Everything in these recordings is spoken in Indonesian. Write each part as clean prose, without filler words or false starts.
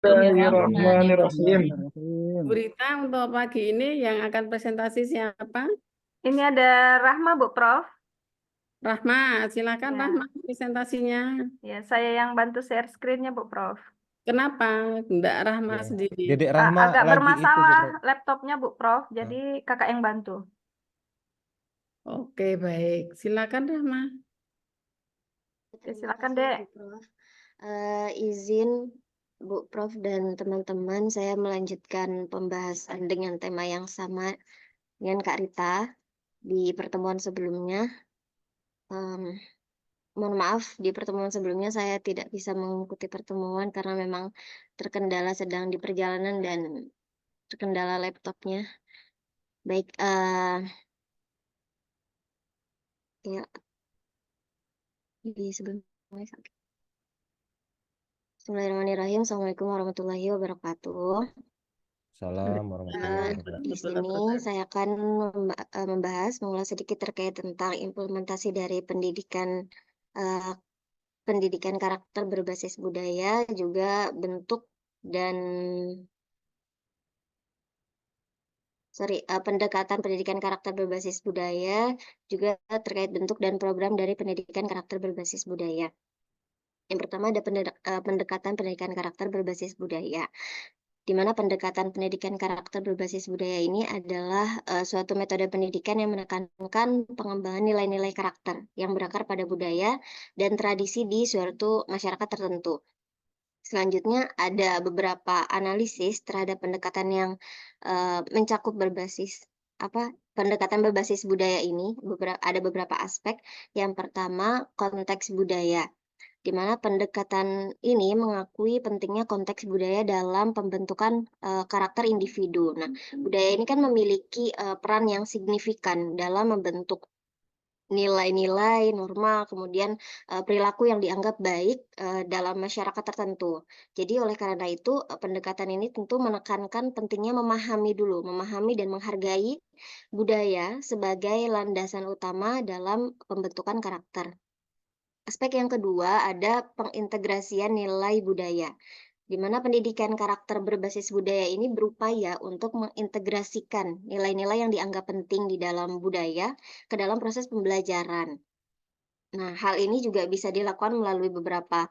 Bismillahirrahmanirrahim. Bismillahirrahmanirrahim. Bu Rita, untuk pagi ini yang akan presentasi siapa? Ini ada Rahma, Bu Prof. Rahma, silakan Ya. Rahma presentasinya. Ya, saya yang bantu share screen-nya, Bu Prof. Kenapa? Enggak Rahma Ya. sendiri. Dedek Rahma Agak lagi bermasalah itu, Bu. laptopnya, Bu Prof. Jadi kakak yang bantu. Oke, baik. Silakan Rahma. Ya, silakan, Terima kasih, Dek. Bu Prof. Izin Bu Prof dan teman-teman, saya melanjutkan pembahasan dengan tema yang sama dengan Kak Rita di pertemuan sebelumnya. Mohon maaf, di pertemuan sebelumnya saya tidak bisa mengikuti pertemuan karena memang terkendala sedang di perjalanan dan terkendala laptopnya. Baik, ya, di sebelumnya. Bismillahirrahmanirrahim. Assalamualaikum warahmatullahi wabarakatuh. Salam warahmatullahi wabarakatuh. Di sini saya akan mengulas sedikit terkait tentang implementasi dari pendidikan karakter berbasis budaya, juga bentuk dan pendekatan pendidikan karakter berbasis budaya, juga terkait bentuk dan program dari pendidikan karakter berbasis budaya. Yang pertama ada pendekatan pendidikan karakter berbasis budaya, di mana pendekatan pendidikan karakter berbasis budaya ini adalah suatu metode pendidikan yang menekankan pengembangan nilai-nilai karakter yang berakar pada budaya dan tradisi di suatu masyarakat tertentu. Selanjutnya ada beberapa analisis terhadap pendekatan yang mencakup pendekatan berbasis budaya ini. Ada beberapa aspek. Yang pertama, konteks budaya, di mana pendekatan ini mengakui pentingnya konteks budaya dalam pembentukan karakter individu. Nah, budaya ini kan memiliki peran yang signifikan dalam membentuk nilai-nilai, norma, kemudian perilaku yang dianggap baik dalam masyarakat tertentu. Jadi oleh karena itu pendekatan ini tentu menekankan pentingnya memahami dan menghargai budaya sebagai landasan utama dalam pembentukan karakter. Aspek yang kedua ada pengintegrasian nilai budaya, di mana pendidikan karakter berbasis budaya ini berupaya untuk mengintegrasikan nilai-nilai yang dianggap penting di dalam budaya ke dalam proses pembelajaran. Nah, hal ini juga bisa dilakukan melalui beberapa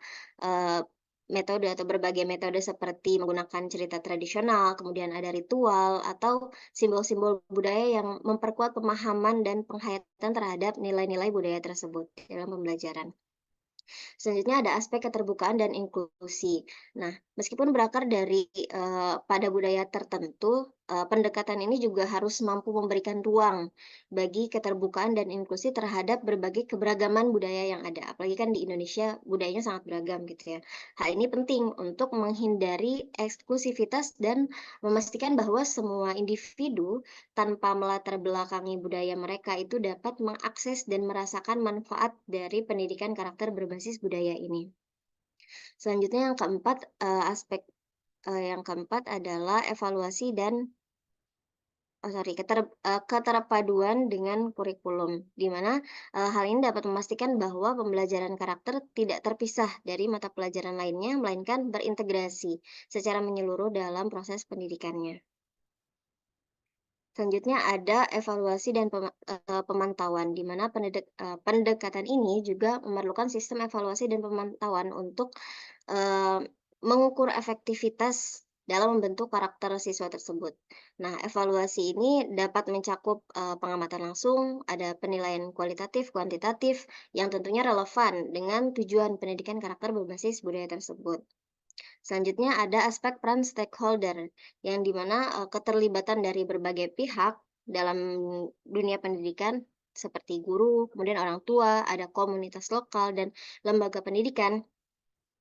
metode atau berbagai metode seperti menggunakan cerita tradisional, kemudian ada ritual atau simbol-simbol budaya yang memperkuat pemahaman dan penghayatan terhadap nilai-nilai budaya tersebut dalam pembelajaran. Selanjutnya ada aspek keterbukaan dan inklusi. Nah, meskipun berakar dari pada budaya tertentu, pendekatan ini juga harus mampu memberikan ruang bagi keterbukaan dan inklusi terhadap berbagai keberagaman budaya yang ada. Apalagi kan di Indonesia budayanya sangat beragam gitu ya. Hal ini penting untuk menghindari eksklusivitas dan memastikan bahwa semua individu tanpa melatar belakangi budaya mereka itu dapat mengakses dan merasakan manfaat dari pendidikan karakter berbasis budaya ini. Selanjutnya yang keempat adalah evaluasi dan keterpaduan dengan kurikulum, di mana hal ini dapat memastikan bahwa pembelajaran karakter tidak terpisah dari mata pelajaran lainnya, melainkan berintegrasi secara menyeluruh dalam proses pendidikannya. Selanjutnya ada evaluasi dan pemantauan, di mana pendekatan ini juga memerlukan sistem evaluasi dan pemantauan untuk mengukur efektivitas dalam membentuk karakter siswa tersebut. Nah, evaluasi ini dapat mencakup pengamatan langsung, ada penilaian kualitatif, kuantitatif, yang tentunya relevan dengan tujuan pendidikan karakter berbasis budaya tersebut. Selanjutnya ada aspek peran stakeholder, yang dimana keterlibatan dari berbagai pihak dalam dunia pendidikan seperti guru, kemudian orang tua, ada komunitas lokal, dan lembaga pendidikan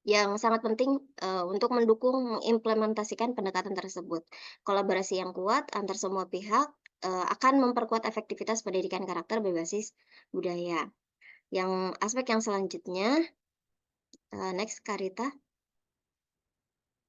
yang sangat penting untuk mendukung mengimplementasikan pendekatan tersebut. Kolaborasi yang kuat antar semua pihak akan memperkuat efektivitas pendidikan karakter berbasis budaya. Yang aspek yang selanjutnya, next Karita,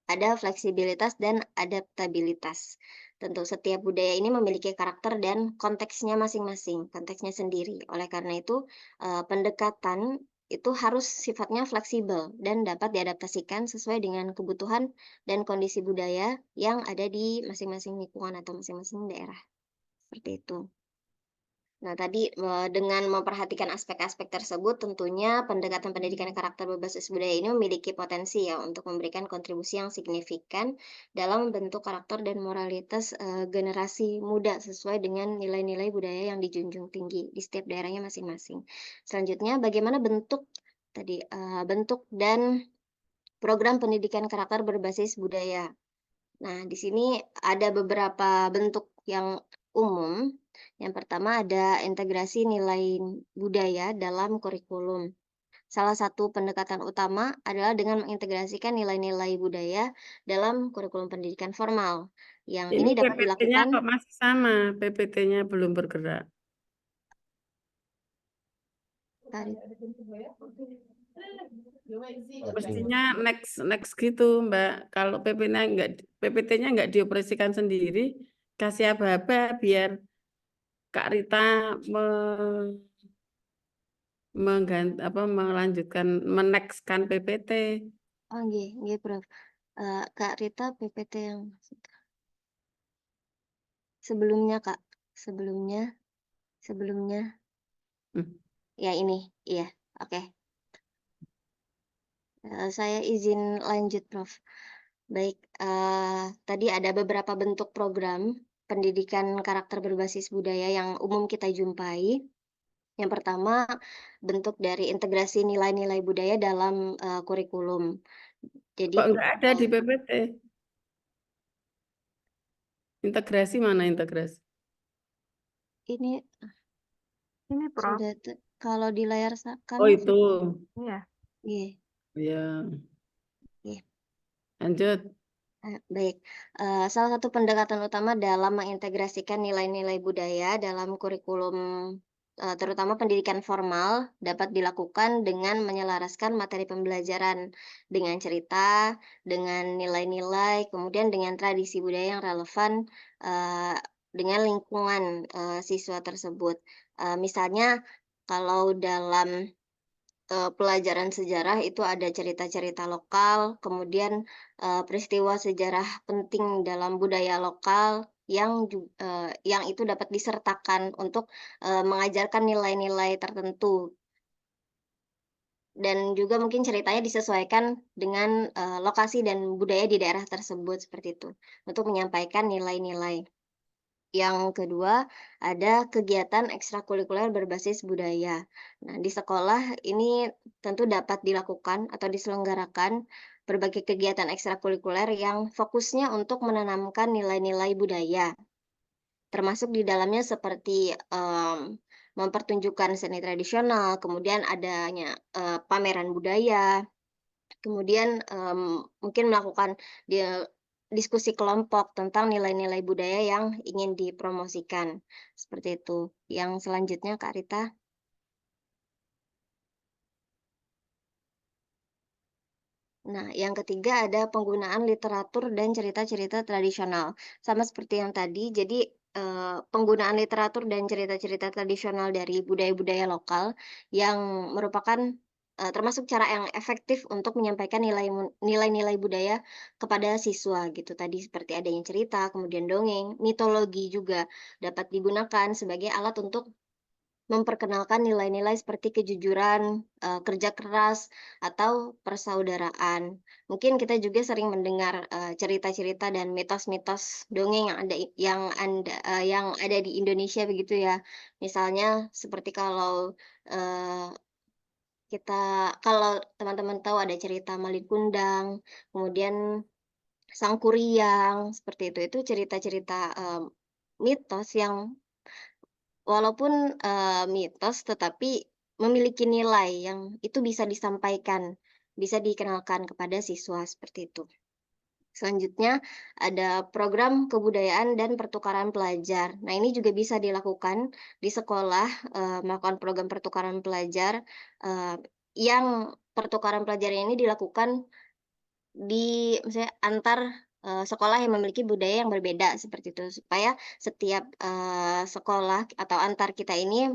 ada fleksibilitas dan adaptabilitas. Tentu setiap budaya ini memiliki karakter dan konteksnya masing-masing, konteksnya sendiri. Oleh karena itu, pendekatan itu harus sifatnya fleksibel dan dapat diadaptasikan sesuai dengan kebutuhan dan kondisi budaya yang ada di masing-masing lingkungan atau masing-masing daerah. Seperti itu. Nah, tadi dengan memperhatikan aspek-aspek tersebut, tentunya pendekatan pendidikan karakter berbasis budaya ini memiliki potensi ya untuk memberikan kontribusi yang signifikan dalam membentuk karakter dan moralitas generasi muda sesuai dengan nilai-nilai budaya yang dijunjung tinggi di setiap daerahnya masing-masing. Selanjutnya, bagaimana bentuk dan program pendidikan karakter berbasis budaya. Nah, di sini ada beberapa bentuk yang umum. Yang pertama ada integrasi nilai budaya dalam kurikulum. Salah satu pendekatan utama adalah dengan mengintegrasikan nilai-nilai budaya dalam kurikulum pendidikan formal. Yang Ini ini dapat PPT-nya dilakukan. kok masih sama, PPT-nya belum bergerak. Mestinya next gitu, Mbak. Kalau PPT-nya nggak dioperasikan sendiri, kasih aba-aba biar Kak Rita melanjutkan menextkan PPT. Oh, nggih, Prof. Kak Rita PPT yang sebelumnya, Kak. Sebelumnya. Ya, ini. Iya, oke. Saya izin lanjut, Prof. Baik, tadi ada beberapa bentuk program pendidikan karakter berbasis budaya yang umum kita jumpai. Yang pertama, bentuk dari integrasi nilai-nilai budaya dalam kurikulum. Jadi, Kok nggak ada di PPT? Integrasi mana integrasi? Ini Prof. sudah kalau di layar Oh, kami, itu. Iya. iya, Ya. iya. Lanjut. Baik, salah satu pendekatan utama dalam mengintegrasikan nilai-nilai budaya dalam kurikulum terutama pendidikan formal dapat dilakukan dengan menyelaraskan materi pembelajaran dengan cerita, dengan nilai-nilai, kemudian dengan tradisi budaya yang relevan dengan lingkungan siswa tersebut. Misalnya kalau dalam pelajaran sejarah itu ada cerita-cerita lokal, kemudian peristiwa sejarah penting dalam budaya lokal yang itu dapat disertakan untuk mengajarkan nilai-nilai tertentu. Dan juga mungkin ceritanya disesuaikan dengan lokasi dan budaya di daerah tersebut seperti itu, untuk menyampaikan nilai-nilai. Yang kedua, ada kegiatan ekstrakurikuler berbasis budaya. Nah, di sekolah ini tentu dapat dilakukan atau diselenggarakan berbagai kegiatan ekstrakurikuler yang fokusnya untuk menanamkan nilai-nilai budaya. Termasuk di dalamnya seperti mempertunjukkan seni tradisional, kemudian adanya pameran budaya, kemudian mungkin melakukan diskusi kelompok tentang nilai-nilai budaya yang ingin dipromosikan. Seperti itu. Yang selanjutnya, Kak Rita. Nah, yang ketiga ada penggunaan literatur dan cerita-cerita tradisional. Sama seperti yang tadi, jadi penggunaan literatur dan cerita-cerita tradisional dari budaya-budaya lokal yang merupakan termasuk cara yang efektif untuk menyampaikan nilai-nilai budaya kepada siswa gitu. Tadi seperti adanya cerita, kemudian dongeng, mitologi juga dapat digunakan sebagai alat untuk memperkenalkan nilai-nilai seperti kejujuran, kerja keras, atau persaudaraan. Mungkin kita juga sering mendengar cerita-cerita dan mitos-mitos dongeng yang ada di Indonesia begitu ya. Misalnya seperti kalau kalau teman-teman tahu ada cerita Malin Kundang, kemudian Sang Kuryang, seperti itu. Itu cerita-cerita mitos yang walaupun mitos tetapi memiliki nilai yang itu bisa disampaikan, bisa dikenalkan kepada siswa seperti itu. Selanjutnya ada program kebudayaan dan pertukaran pelajar. Nah, ini juga bisa dilakukan di sekolah, melakukan program pertukaran pelajar yang pertukaran pelajar ini dilakukan misalnya antar sekolah yang memiliki budaya yang berbeda seperti itu, supaya setiap sekolah atau antar kita ini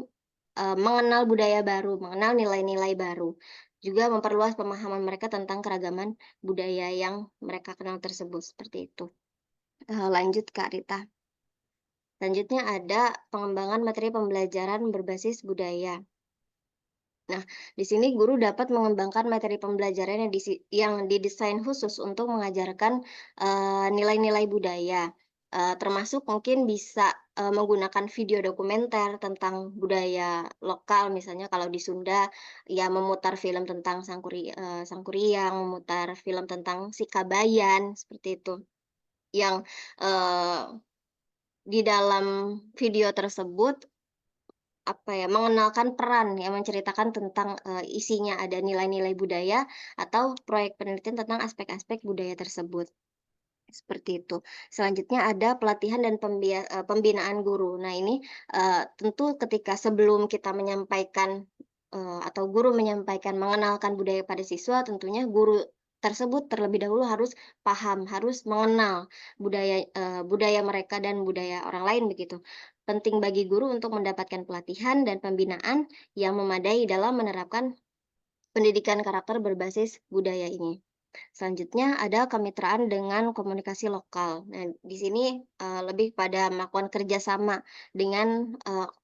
mengenal budaya baru, mengenal nilai-nilai baru. Juga memperluas pemahaman mereka tentang keragaman budaya yang mereka kenal tersebut, seperti itu. Lanjut Kak Rita. Selanjutnya ada pengembangan materi pembelajaran berbasis budaya. Nah, di sini guru dapat mengembangkan materi pembelajaran yang didesain khusus untuk mengajarkan nilai-nilai budaya. Termasuk mungkin bisa menggunakan video dokumenter tentang budaya lokal, misalnya kalau di Sunda ya memutar film tentang Sangkuriang, memutar film tentang Sikabayan, seperti itu. Yang di dalam video tersebut mengenalkan peran yang menceritakan tentang isinya ada nilai-nilai budaya atau proyek penelitian tentang aspek-aspek budaya tersebut. Seperti itu. Selanjutnya ada pelatihan dan pembinaan guru. Nah, ini tentu ketika sebelum kita menyampaikan atau guru menyampaikan mengenalkan budaya pada siswa, tentunya guru tersebut terlebih dahulu harus paham, harus mengenal budaya mereka dan budaya orang lain begitu. Penting bagi guru untuk mendapatkan pelatihan dan pembinaan yang memadai dalam menerapkan pendidikan karakter berbasis budaya ini. Selanjutnya ada kemitraan dengan komunikasi lokal. Nah, di sini lebih pada melakukan kerjasama dengan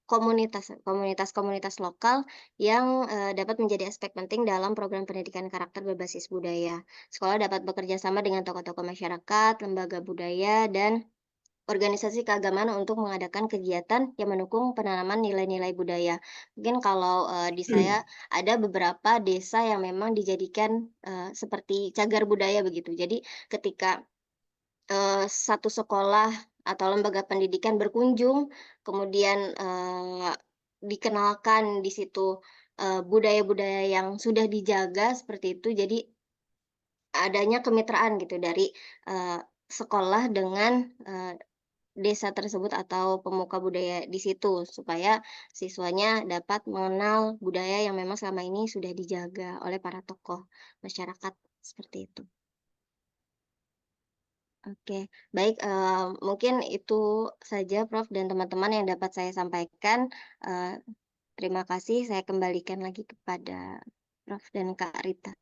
komunitas-komunitas lokal yang dapat menjadi aspek penting dalam program pendidikan karakter berbasis budaya. Sekolah dapat bekerja sama dengan tokoh-tokoh masyarakat, lembaga budaya, dan organisasi keagamaan untuk mengadakan kegiatan yang mendukung penanaman nilai-nilai budaya. Mungkin kalau di saya ada beberapa desa yang memang dijadikan seperti cagar budaya begitu. Jadi ketika satu sekolah atau lembaga pendidikan berkunjung, kemudian dikenalkan di situ budaya-budaya yang sudah dijaga seperti itu. Jadi adanya kemitraan gitu dari sekolah dengan desa tersebut atau pemuka budaya di situ, supaya siswanya dapat mengenal budaya yang memang selama ini sudah dijaga oleh para tokoh masyarakat, seperti itu. Oke, baik, mungkin itu saja Prof dan teman-teman yang dapat saya sampaikan. Terima kasih, saya kembalikan lagi kepada Prof dan Kak Rita.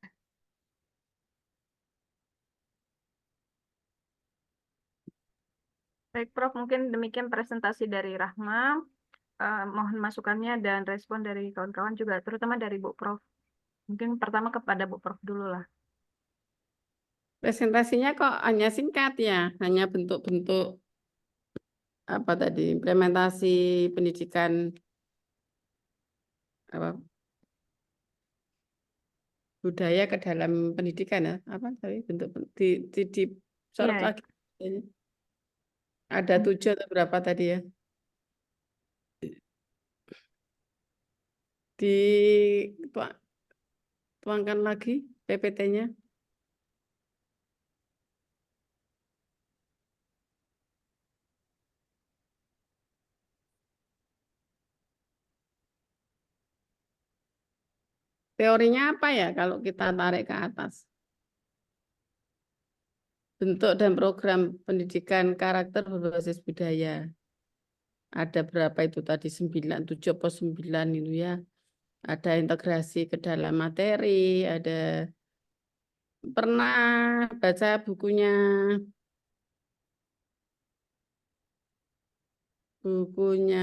Baik, Prof, mungkin demikian presentasi dari Rahma. Mohon masukannya dan respon dari kawan-kawan juga, terutama dari Bu Prof. Mungkin pertama kepada Bu Prof dulu lah. Presentasinya kok hanya singkat ya, hanya bentuk-bentuk apa tadi, implementasi pendidikan apa budaya ke dalam pendidikan ya, apa tadi bentuk di sorot Iya. lagi. Ada 7 atau berapa tadi ya? Tuangkan lagi PPT-nya. Teorinya apa ya kalau kita tarik ke atas? Bentuk dan program pendidikan karakter berbasis budaya. Ada berapa itu tadi? 9, 7 atau 9 itu ya. Ada integrasi ke dalam materi, ada pernah baca bukunya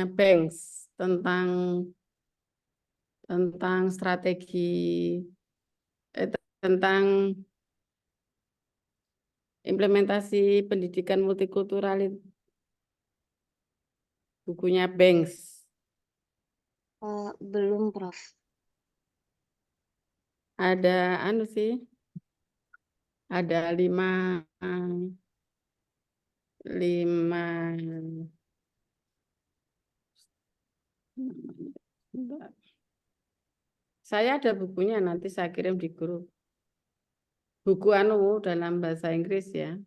Banks tentang strategi tentang implementasi pendidikan multikultural itu. Bukunya Banks. Belum, Prof. Ada anu sih. Ada 5 saya ada bukunya, nanti saya kirim di grup. Buku anu dalam bahasa Inggris ya.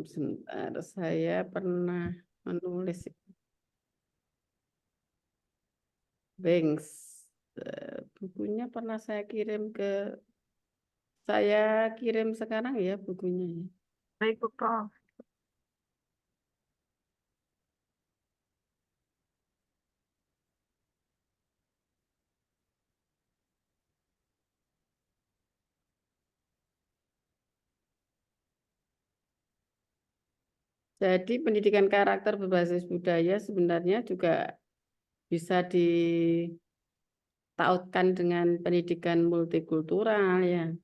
Sebentar, saya pernah menulis Banks. Bukunya pernah saya kirim sekarang ya bukunya ya. Baik, Bu Prof. Jadi pendidikan karakter berbasis budaya sebenarnya juga bisa ditautkan dengan pendidikan multikultural ya.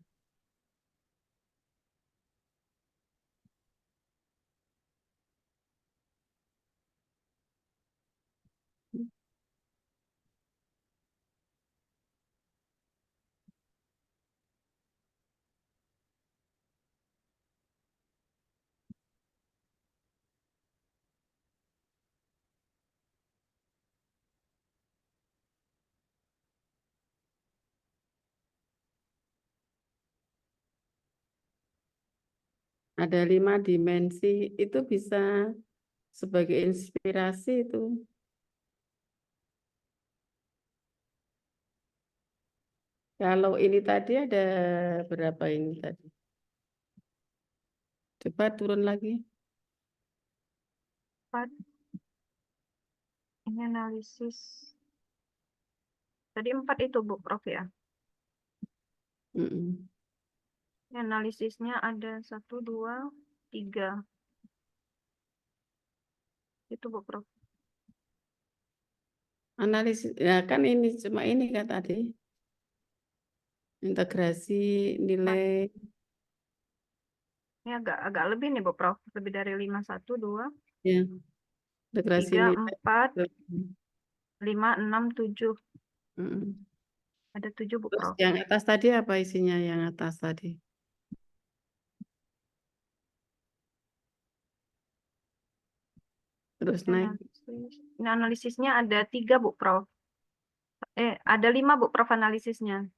Ada 5 dimensi, itu bisa sebagai inspirasi itu. Kalau ini tadi ada berapa ini tadi? Coba turun lagi. 4. Ini analisis. Tadi 4 itu, Bu Prof ya. Mm-mm. Ini analisisnya ada 1, 2, 3. Itu, Bu Prof. Analisis, ya kan ini cuma ini kan tadi. Integrasi nilai. Ini agak lebih nih, Bu Prof. Lebih dari 5, 1, 2, Ya, integrasi 3, nilai. 4, 5, 6, 7. Mm-mm. Ada 7, Bu Terus Prof. yang atas tadi apa isinya yang atas tadi? Terus naik. Ini analisisnya ada 3, Bu Prof. Ada 5, Bu Prof analisisnya.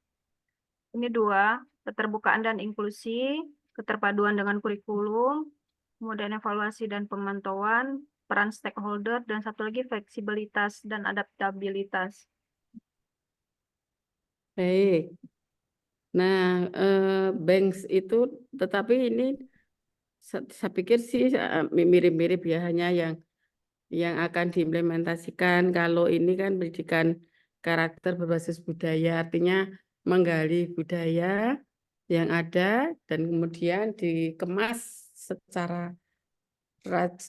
Ini 2, keterbukaan dan inklusi, keterpaduan dengan kurikulum, kemudian evaluasi dan pemantauan, peran stakeholder, dan satu lagi fleksibilitas dan adaptabilitas. Baik. Nah, Banks itu, tetapi ini saya pikir sih mirip-mirip ya, hanya yang akan diimplementasikan. Kalau ini kan pendidikan karakter berbasis budaya, artinya menggali budaya yang ada dan kemudian dikemas secara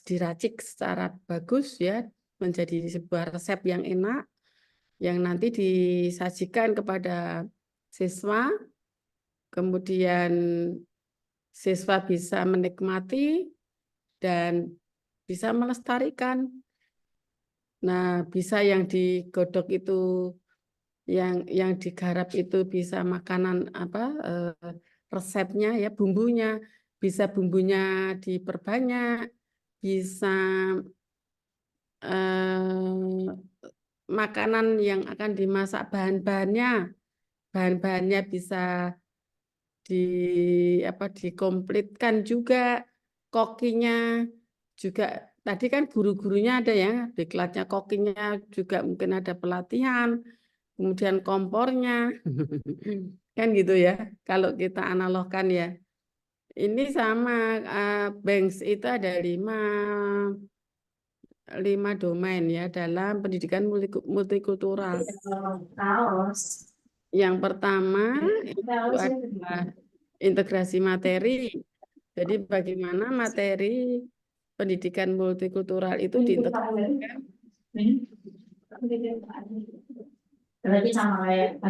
diracik secara bagus ya, menjadi sebuah resep yang enak yang nanti disajikan kepada siswa, kemudian siswa bisa menikmati dan bisa melestarikan. Nah, bisa yang digodok itu, yang digarap itu bisa makanan apa resepnya ya, bumbunya, bisa bumbunya diperbanyak, bisa makanan yang akan dimasak bahan-bahannya bisa di dikomplitkan juga, kokinya juga. Tadi kan guru-gurunya ada ya, diklatnya kokinya juga mungkin ada pelatihan, kemudian kompornya, kan gitu ya. Kalau kita analogkan ya, ini sama Banks itu ada 5 domain ya dalam pendidikan multikultural. Yang pertama itu adalah integrasi materi. Jadi bagaimana materi pendidikan multikultural itu diintegrasikan.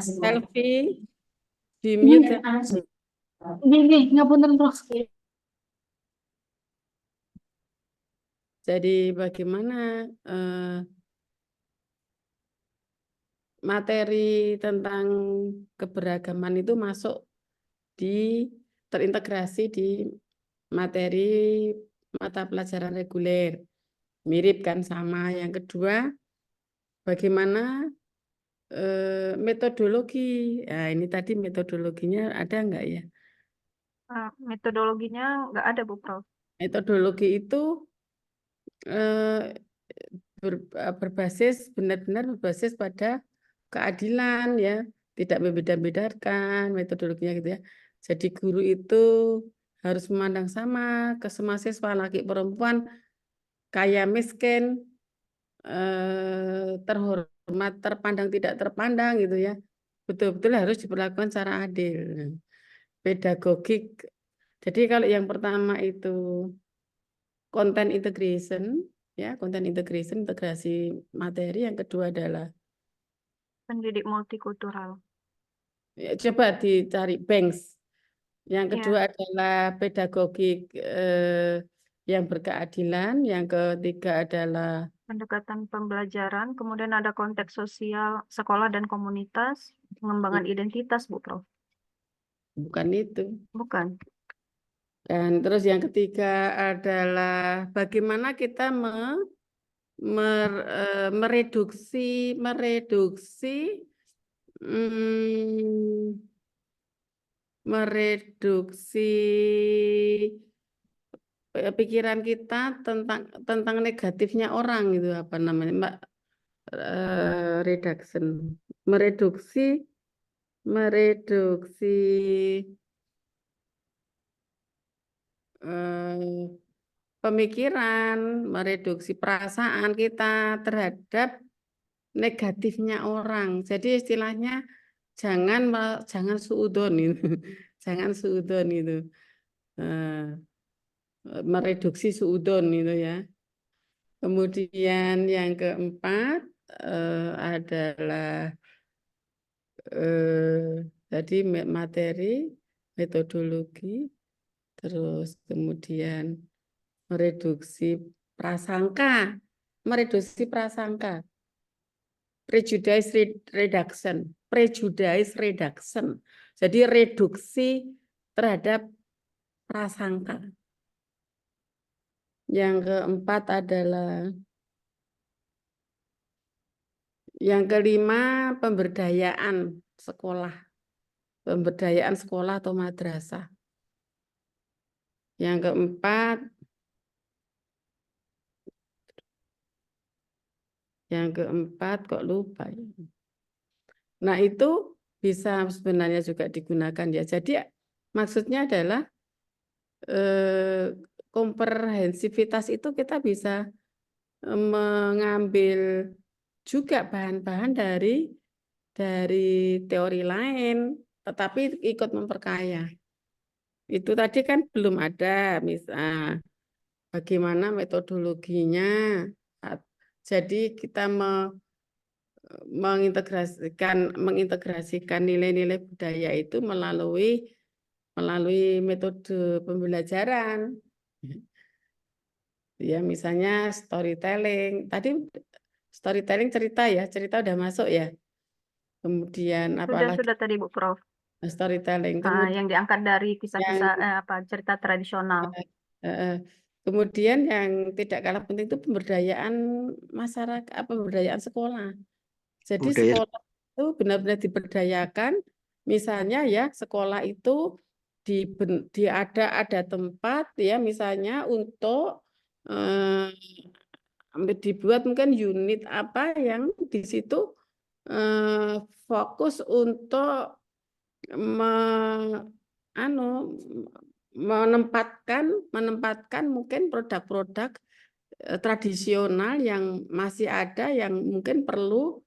Selfie, di mute. Ini ngapunten Prof. Jadi bagaimana materi tentang keberagaman itu masuk terintegrasi di materi mata pelajaran reguler. Mirip kan sama. Yang kedua, bagaimana metodologi. Nah, ini tadi metodologinya ada enggak ya? Metodologinya nggak ada, Bu Prof. Metodologi itu berbasis benar-benar berbasis pada keadilan ya, tidak membeda-bedakan metodologinya gitu ya. Jadi guru itu harus memandang sama ke semua siswa, laki perempuan, kaya miskin, terhormat, terpandang, tidak terpandang gitu ya. Betul-betul harus diperlakukan secara adil. Pedagogik. Jadi kalau yang pertama itu content integration, ya, content integration, integrasi materi. Yang kedua adalah Pendidik multikultural. ya, coba dicari Banks. Yang Ya, kedua adalah pedagogik yang berkeadilan. Yang ketiga adalah pendekatan pembelajaran, kemudian ada konteks sosial sekolah dan komunitas, pengembangan identitas, Bu Prof. bukan itu. Bukan. Dan terus yang ketiga adalah bagaimana kita mereduksi mereduksi pikiran kita tentang negatifnya orang gitu, apa namanya, Mbak, reduction, mereduksi eh, pemikiran, mereduksi perasaan kita terhadap negatifnya orang. Jadi istilahnya jangan suudon itu. Jangan suudon itu. Mereduksi suudon itu ya. Kemudian yang keempat adalah tadi materi, metodologi, terus kemudian mereduksi prasangka, prejudice reduction, jadi reduksi terhadap prasangka. Yang keempat adalah, yang kelima pemberdayaan sekolah atau madrasah. Yang keempat kok lupa ya. Nah, itu bisa sebenarnya juga digunakan ya. Jadi maksudnya adalah komprehensivitas itu kita bisa mengambil juga bahan-bahan dari teori lain, tetapi ikut memperkaya. Itu tadi kan belum ada, misal bagaimana metodologinya. Jadi kita mengintegrasikan nilai-nilai budaya itu melalui metode pembelajaran. Ya, misalnya storytelling. Tadi storytelling cerita udah masuk ya. Kemudian apalagi Sudah tadi Bu Prof. storytelling. Kemudian Yang diangkat dari kisah-kisah cerita tradisional. Kemudian yang tidak kalah penting itu pemberdayaan masyarakat, pemberdayaan sekolah. Jadi sekolah itu benar-benar diberdayakan. Misalnya ya, sekolah itu ada tempat ya, misalnya untuk dibuat mungkin unit apa yang di situ fokus untuk menempatkan mungkin produk-produk tradisional yang masih ada, yang mungkin perlu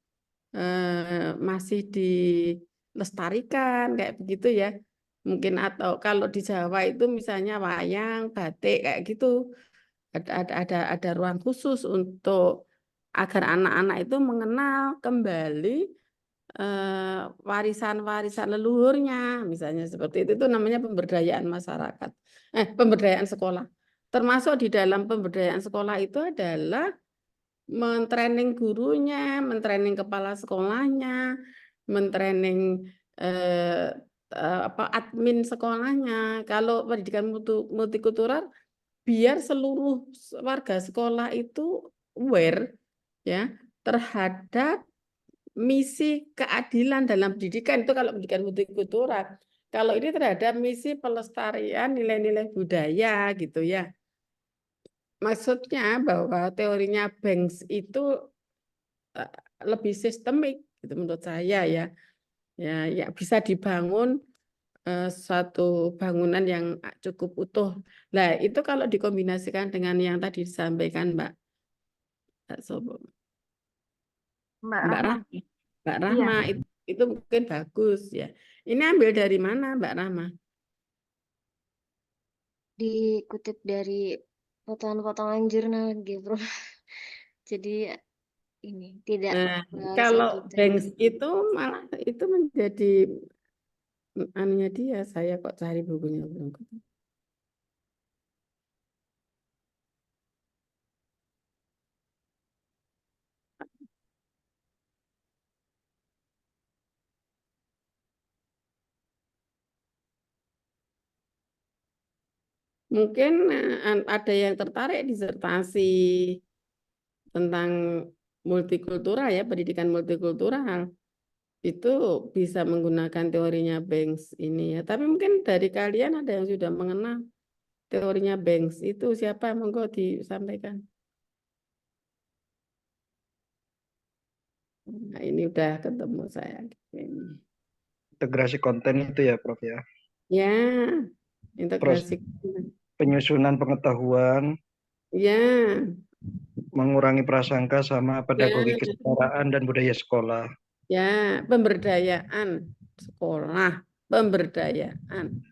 masih dilestarikan kayak begitu ya. Mungkin, atau kalau di Jawa itu misalnya wayang, batik kayak gitu. Ada ruang khusus untuk agar anak-anak itu mengenal kembali warisan-warisan leluhurnya, misalnya seperti itu namanya pemberdayaan masyarakat, pemberdayaan sekolah. Termasuk di dalam pemberdayaan sekolah itu adalah mentraining gurunya, mentraining kepala sekolahnya, mentraining admin sekolahnya. Kalau pendidikan multikultural, biar seluruh warga sekolah itu aware ya terhadap misi keadilan dalam pendidikan. Itu kalau pendidikan multikultural. Kalau ini terhadap misi pelestarian nilai-nilai budaya gitu ya. Maksudnya bahwa teorinya Banks itu lebih sistemik Itu menurut saya ya. Ya bisa dibangun suatu bangunan yang cukup utuh. Nah, itu kalau dikombinasikan dengan yang tadi disampaikan Mbak Mbak Mbak Rahma. Rahma, Mbak Iya. Rahma itu mungkin bagus ya. Ini ambil dari mana Mbak Rahma? Dikutip dari potongan-potongan jurnal gitu, Prof. Jadi ini tidak Nah, membahas kalau satu tema. Banks itu malah itu menjadi anunya dia. Saya kok cari bukunya belum ketemu. Mungkin ada yang tertarik disertasi tentang multikultural ya, pendidikan multikultural. Itu bisa menggunakan teorinya Banks ini ya. Tapi mungkin dari kalian ada yang sudah mengenal teorinya Banks itu siapa? Monggo disampaikan. Nah, ini udah ketemu saya. Ini. Integrasi konten itu ya, Prof ya. Ya, Terus integrasi. penyusunan pengetahuan, Ya, mengurangi prasangka sama pedagogi ya, kesetaraan dan budaya sekolah. ya, pemberdayaan sekolah, pemberdayaan.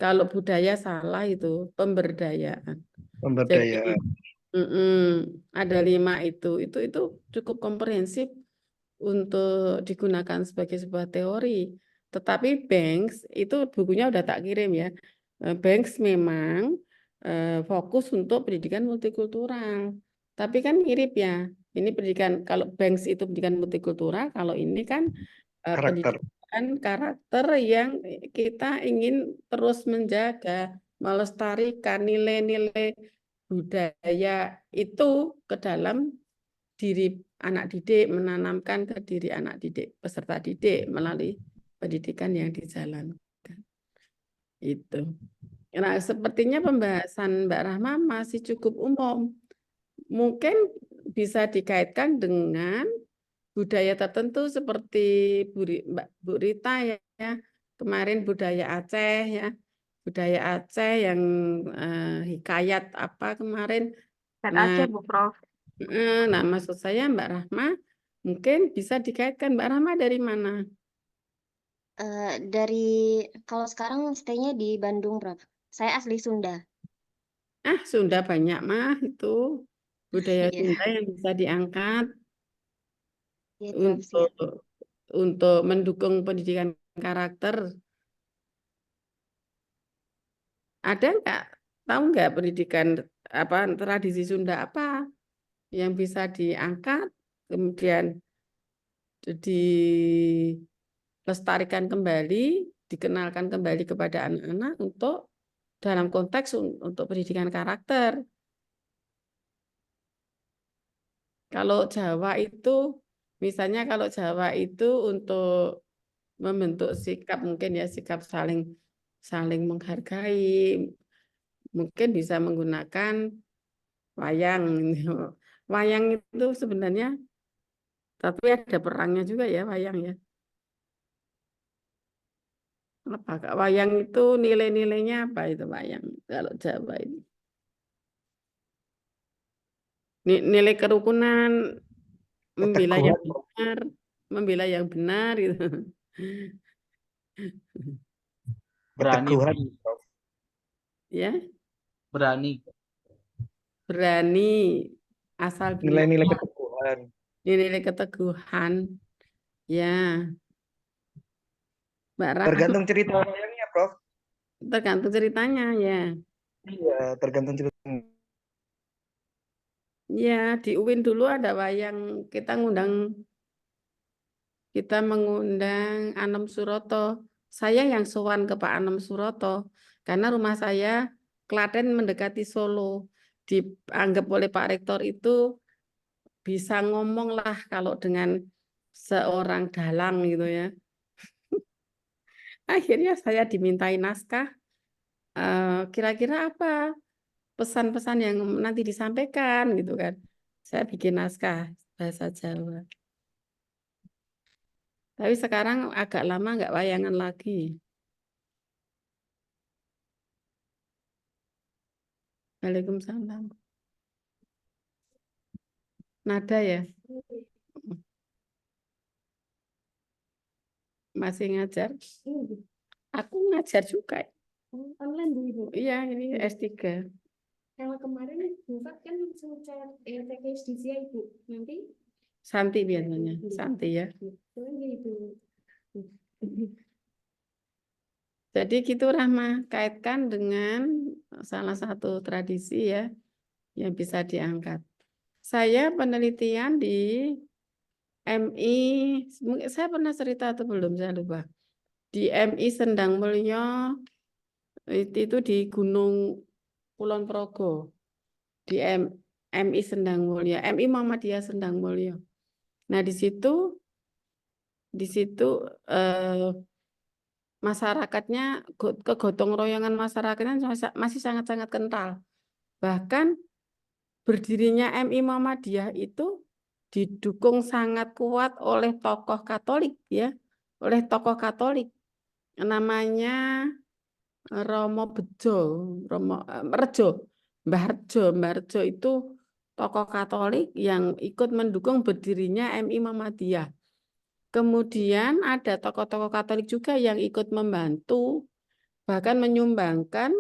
Kalau budaya salah itu pemberdayaan. Jadi Pemberdayaan. ada 5 itu cukup komprehensif untuk digunakan sebagai sebuah teori. Tetapi Banks itu bukunya udah tak kirim ya. Banks memang fokus untuk pendidikan multikultural. Tapi kan mirip ya. Ini pendidikan, kalau Banks itu pendidikan multikultural, kalau ini kan Karakter. pendidikan karakter yang kita ingin terus menjaga, melestarikan nilai-nilai budaya itu ke dalam diri anak didik, menanamkan ke diri anak didik, peserta didik melalui pendidikan yang dijalankan. Itu. Nah, sepertinya pembahasan Mbak Rahma masih cukup umum. Mungkin bisa dikaitkan dengan budaya tertentu seperti Bu Rita ya, kemarin budaya Aceh ya, budaya Aceh yang hikayat apa kemarin. Chat Nah, Aceh, Bu Prof. Nah, maksud saya Mbak Rahma mungkin bisa dikaitkan Mbak Rahma dari mana? Dari kalau sekarang stay-nya di Bandung, Prof. Saya asli Sunda. Sunda banyak mah itu budaya Iya, Sunda yang bisa diangkat iya, Prof. Siap. untuk mendukung pendidikan karakter. Ada nggak? Tahu nggak pendidikan apa tradisi Sunda apa yang bisa diangkat kemudian dilestarikan kembali, dikenalkan kembali kepada anak-anak untuk dalam konteks untuk pendidikan karakter. Kalau Jawa itu, misalnya kalau Jawa itu untuk membentuk sikap mungkin ya sikap saling menghargai, mungkin bisa menggunakan wayang. Wayang itu sebenarnya, tapi ada perangnya juga ya wayang ya. Apa wayang itu nilai-nilainya apa itu wayang kalau Jawa ini? Nilai kerukunan, membela yang Keteguhan. benar, membela yang benar gitu. Berani, Keteguhan. Prof. Ya, Berani. berani, asal benar, Nilai-nilai keteguhan. nilai keteguhan. Ya, Mbak Rahma, Tergantung cerita wayangnya, Prof. tergantung ceritanya ya. Iya, tergantung cerita. Ya, di UIN dulu ada wayang, kita mengundang Anom Suroto. Saya yang sowan ke Pak Anom Suroto karena rumah saya Klaten mendekati Solo. Dianggap oleh Pak Rektor itu bisa ngomong lah kalau dengan seorang dalang gitu ya. Akhirnya saya dimintai naskah. Kira-kira apa pesan-pesan yang nanti disampaikan gitu kan. Saya bikin naskah bahasa Jawa. Tapi sekarang agak lama nggak wayangan lagi. Waalaikumsalam. Nada ya? Masih ngajar? Aku ngajar juga. Online dulu, Ibu. Iya, ini S3. Kalau kemarin Bapak kan langsung cek TKSDC ya, Ibu. Nanti Santi biasanya. Santi ya. cuman gitu. Jadi gitu Rahma, kaitkan dengan salah satu tradisi ya yang bisa diangkat. Saya penelitian di MI, saya pernah cerita atau belum, saya lupa. Di MI Sendang Mulyo, itu di Gunung Kulon Progo. Di MI Sendang Mulyo, MI Muhammadiyah Sendang Mulyo. Nah, di situ masyarakatnya, kegotong royongan masyarakatnya masih sangat-sangat kental. Bahkan berdirinya MI Muhammadiyah itu didukung sangat kuat oleh tokoh Katolik ya, oleh tokoh Katolik namanya Romo Bejo, Mbah Rejo itu tokoh Katolik yang ikut mendukung berdirinya MI Muhammadiyah. Kemudian ada tokoh-tokoh Katolik juga yang ikut membantu, bahkan menyumbangkan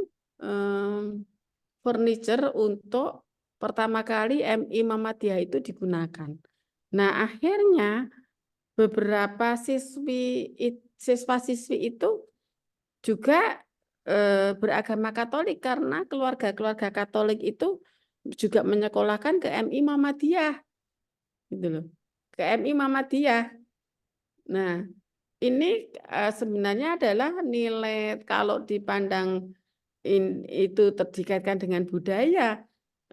furniture untuk pertama kali MI Muhammadiyah itu digunakan. Nah, akhirnya beberapa siswa-siswi itu juga beragama Katolik karena keluarga-keluarga Katolik itu juga menyekolahkan ke MI Muhammadiyah, gitu loh, ke MI Muhammadiyah. Nah, ini sebenarnya adalah nilai kalau dipandang itu dikaitkan dengan budaya,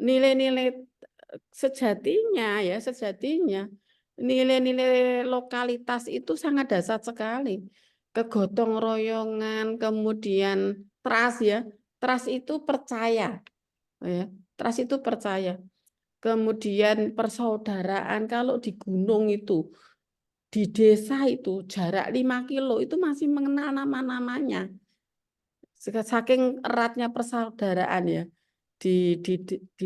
nilai-nilai sejatinya ya, sejatinya nilai-nilai lokalitas itu sangat dasar sekali. Kegotong royongan, kemudian trust ya, trust itu percaya, ya, trust itu percaya. Kemudian persaudaraan, kalau di gunung itu, di desa itu jarak 5 kilo itu masih mengenal nama-namanya. Saking eratnya persaudaraan ya di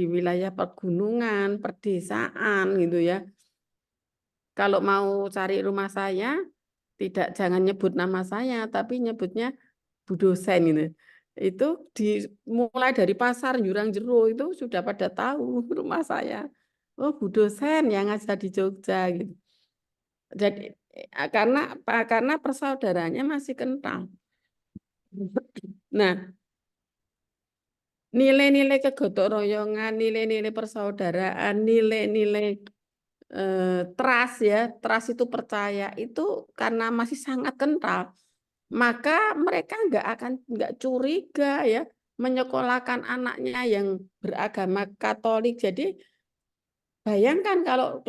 wilayah pegunungan, perdesaan gitu ya. Kalau mau cari rumah saya, jangan nyebut nama saya, tapi nyebutnya Bu dosen gitu. Itu mulai dari pasar Jurang Jero itu sudah pada tahu rumah saya. Oh, Bu dosen yang ngajar di Jogja gitu. Jadi karena persaudaraannya masih kental. Nah, nilai-nilai kegotong royongan, nilai-nilai persaudaraan, nilai-nilai trust ya, trust itu percaya itu karena masih sangat kental, maka mereka nggak curiga ya menyekolahkan anaknya yang beragama Katolik. Jadi bayangkan kalau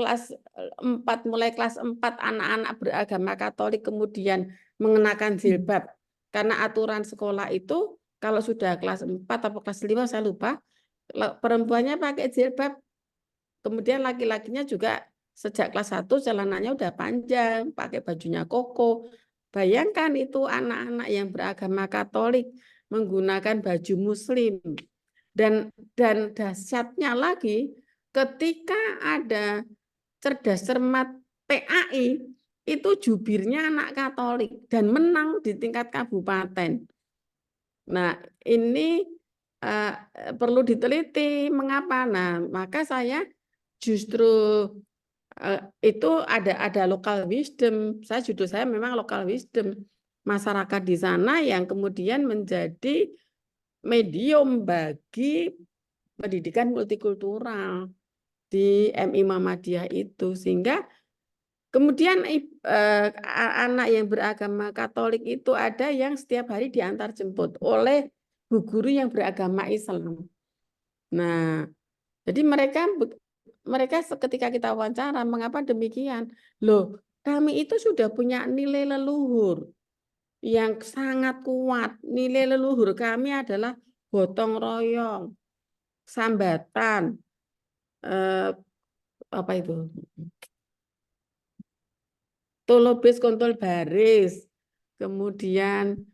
mulai kelas 4 anak-anak beragama Katolik kemudian mengenakan jilbab. Karena aturan sekolah itu kalau sudah kelas 4 atau kelas 5 saya lupa, perempuannya pakai jilbab. Kemudian laki-lakinya juga sejak kelas 1 celananya udah panjang, pakai bajunya koko. Bayangkan itu anak-anak yang beragama Katolik menggunakan baju muslim. Dan dahsyatnya lagi, ketika ada cerdas cermat PAI, itu jubirnya anak Katolik dan menang di tingkat kabupaten. Nah, ini perlu diteliti mengapa. Nah, maka saya justru itu ada local wisdom. Judul saya memang local wisdom. Masyarakat di sana yang kemudian menjadi medium bagi pendidikan multikultural di MI Muhammadiyah itu, sehingga kemudian anak yang beragama Katolik itu ada yang setiap hari diantar jemput oleh bu guru yang beragama Islam. Nah, jadi mereka ketika kita wawancara, mengapa demikian? Loh, kami itu sudah punya nilai leluhur yang sangat kuat. Nilai leluhur kami adalah gotong royong, sambatan, apa itu? Tolobis kontrol baris, kemudian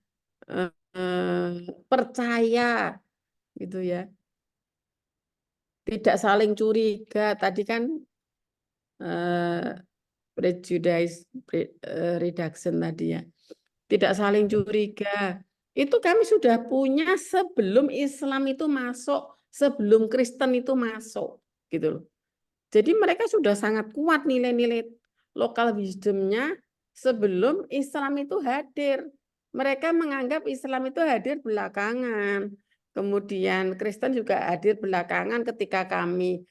percaya gitu ya. Tidak saling curiga. Tadi kan prejudice reduction tadi ya. Tidak saling curiga. Itu kami sudah punya sebelum Islam itu masuk, sebelum Kristen itu masuk, gitu loh. Jadi mereka sudah sangat kuat nilai-nilai local wisdom-nya sebelum Islam itu hadir. Mereka menganggap Islam itu hadir belakangan. Kemudian Kristen juga hadir belakangan ketika kami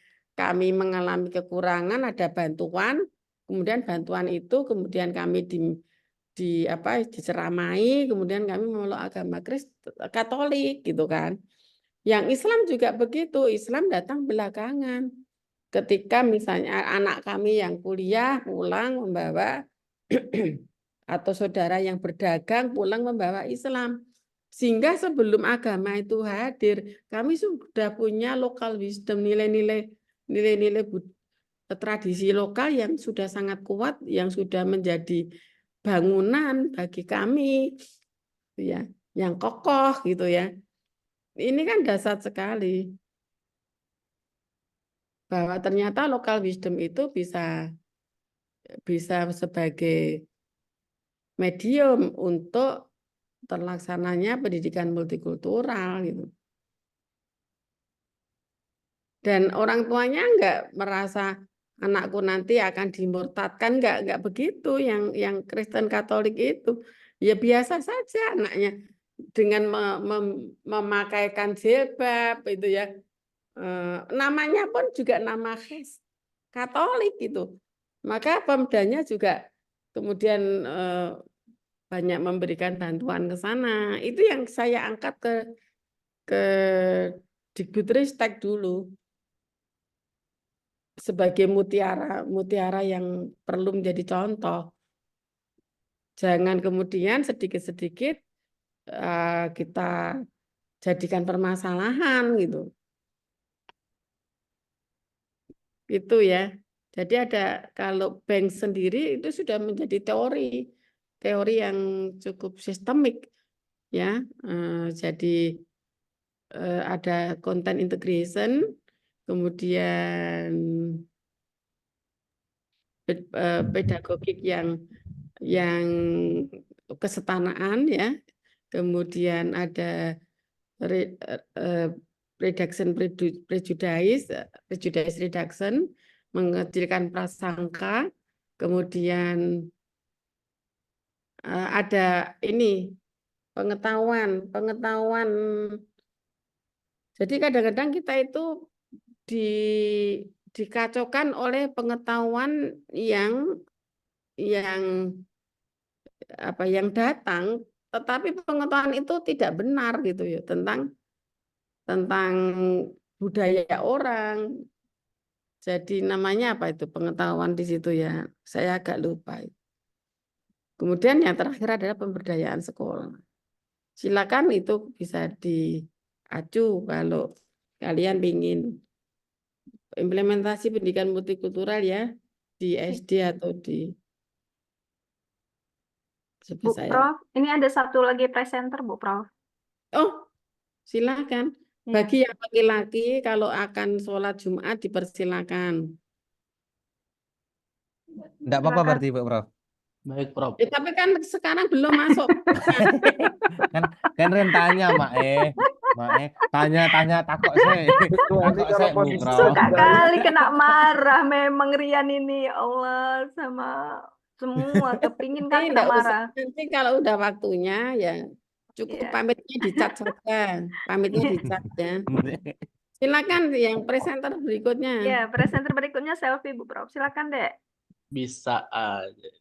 mengalami kekurangan, ada bantuan, kemudian bantuan itu kemudian kami diceramai, kemudian kami memeluk agama Katolik gitu kan. Yang Islam juga begitu, Islam datang belakangan. Ketika misalnya anak kami yang kuliah pulang membawa atau saudara yang berdagang pulang membawa Islam. Sehingga sebelum agama itu hadir, kami sudah punya local wisdom, nilai-nilai tradisi lokal yang sudah sangat kuat, yang sudah menjadi bangunan bagi kami, ya, yang kokoh gitu ya. Ini kan dasar sekali bahwa ternyata local wisdom itu bisa sebagai medium untuk terlaksananya pendidikan multikultural gitu. Dan orang tuanya enggak merasa anakku nanti akan dimurtadkan, enggak begitu yang Kristen Katolik itu. Ya biasa saja anaknya dengan memakaikan jilbab itu ya. Namanya pun juga nama khas Katolik gitu. Maka Pemdanya juga kemudian banyak memberikan bantuan ke sana. Itu yang saya angkat ke Dikbudristek dulu sebagai mutiara yang perlu menjadi contoh. Jangan kemudian sedikit-sedikit kita jadikan permasalahan gitu. Itu ya. Jadi ada, kalau bank sendiri itu sudah menjadi teori yang cukup sistemik ya. Jadi ada content integration, kemudian pedagogik yang kesetaraan ya, kemudian ada reduction prejudice reduction, mengecilkan prasangka, kemudian ada ini pengetahuan. Jadi kadang-kadang kita itu dikacaukan oleh pengetahuan yang datang, tetapi pengetahuan itu tidak benar gitu ya tentang budaya orang. Jadi namanya apa itu pengetahuan di situ ya, saya agak lupa. Kemudian yang terakhir adalah pemberdayaan sekolah. Silakan itu bisa diacu kalau kalian ingin implementasi pendidikan multikultural ya di SD atau di Bu Prof, ini ada satu lagi presenter Bu Prof. Oh, silakan. Ya. Bagi yang laki-laki kalau akan sholat Jumat dipersilakan. Enggak apa-apa berarti Pak Prof. Baik, Prof. Tapi kan sekarang belum masuk. kan tanya Mak tanya takut saya. Takut saya Bu Prof. Suka kali kena marah memang Rian ini, ya Allah, sama semua kepingin kan kena marah. Nanti kalau udah waktunya ya cukup pamitnya dicat saja. Pamitnya dicat ya. Silakan yang presenter berikutnya. Ya, presenter berikutnya selfie Bu Prof. Silakan, Dek. Bisa aja.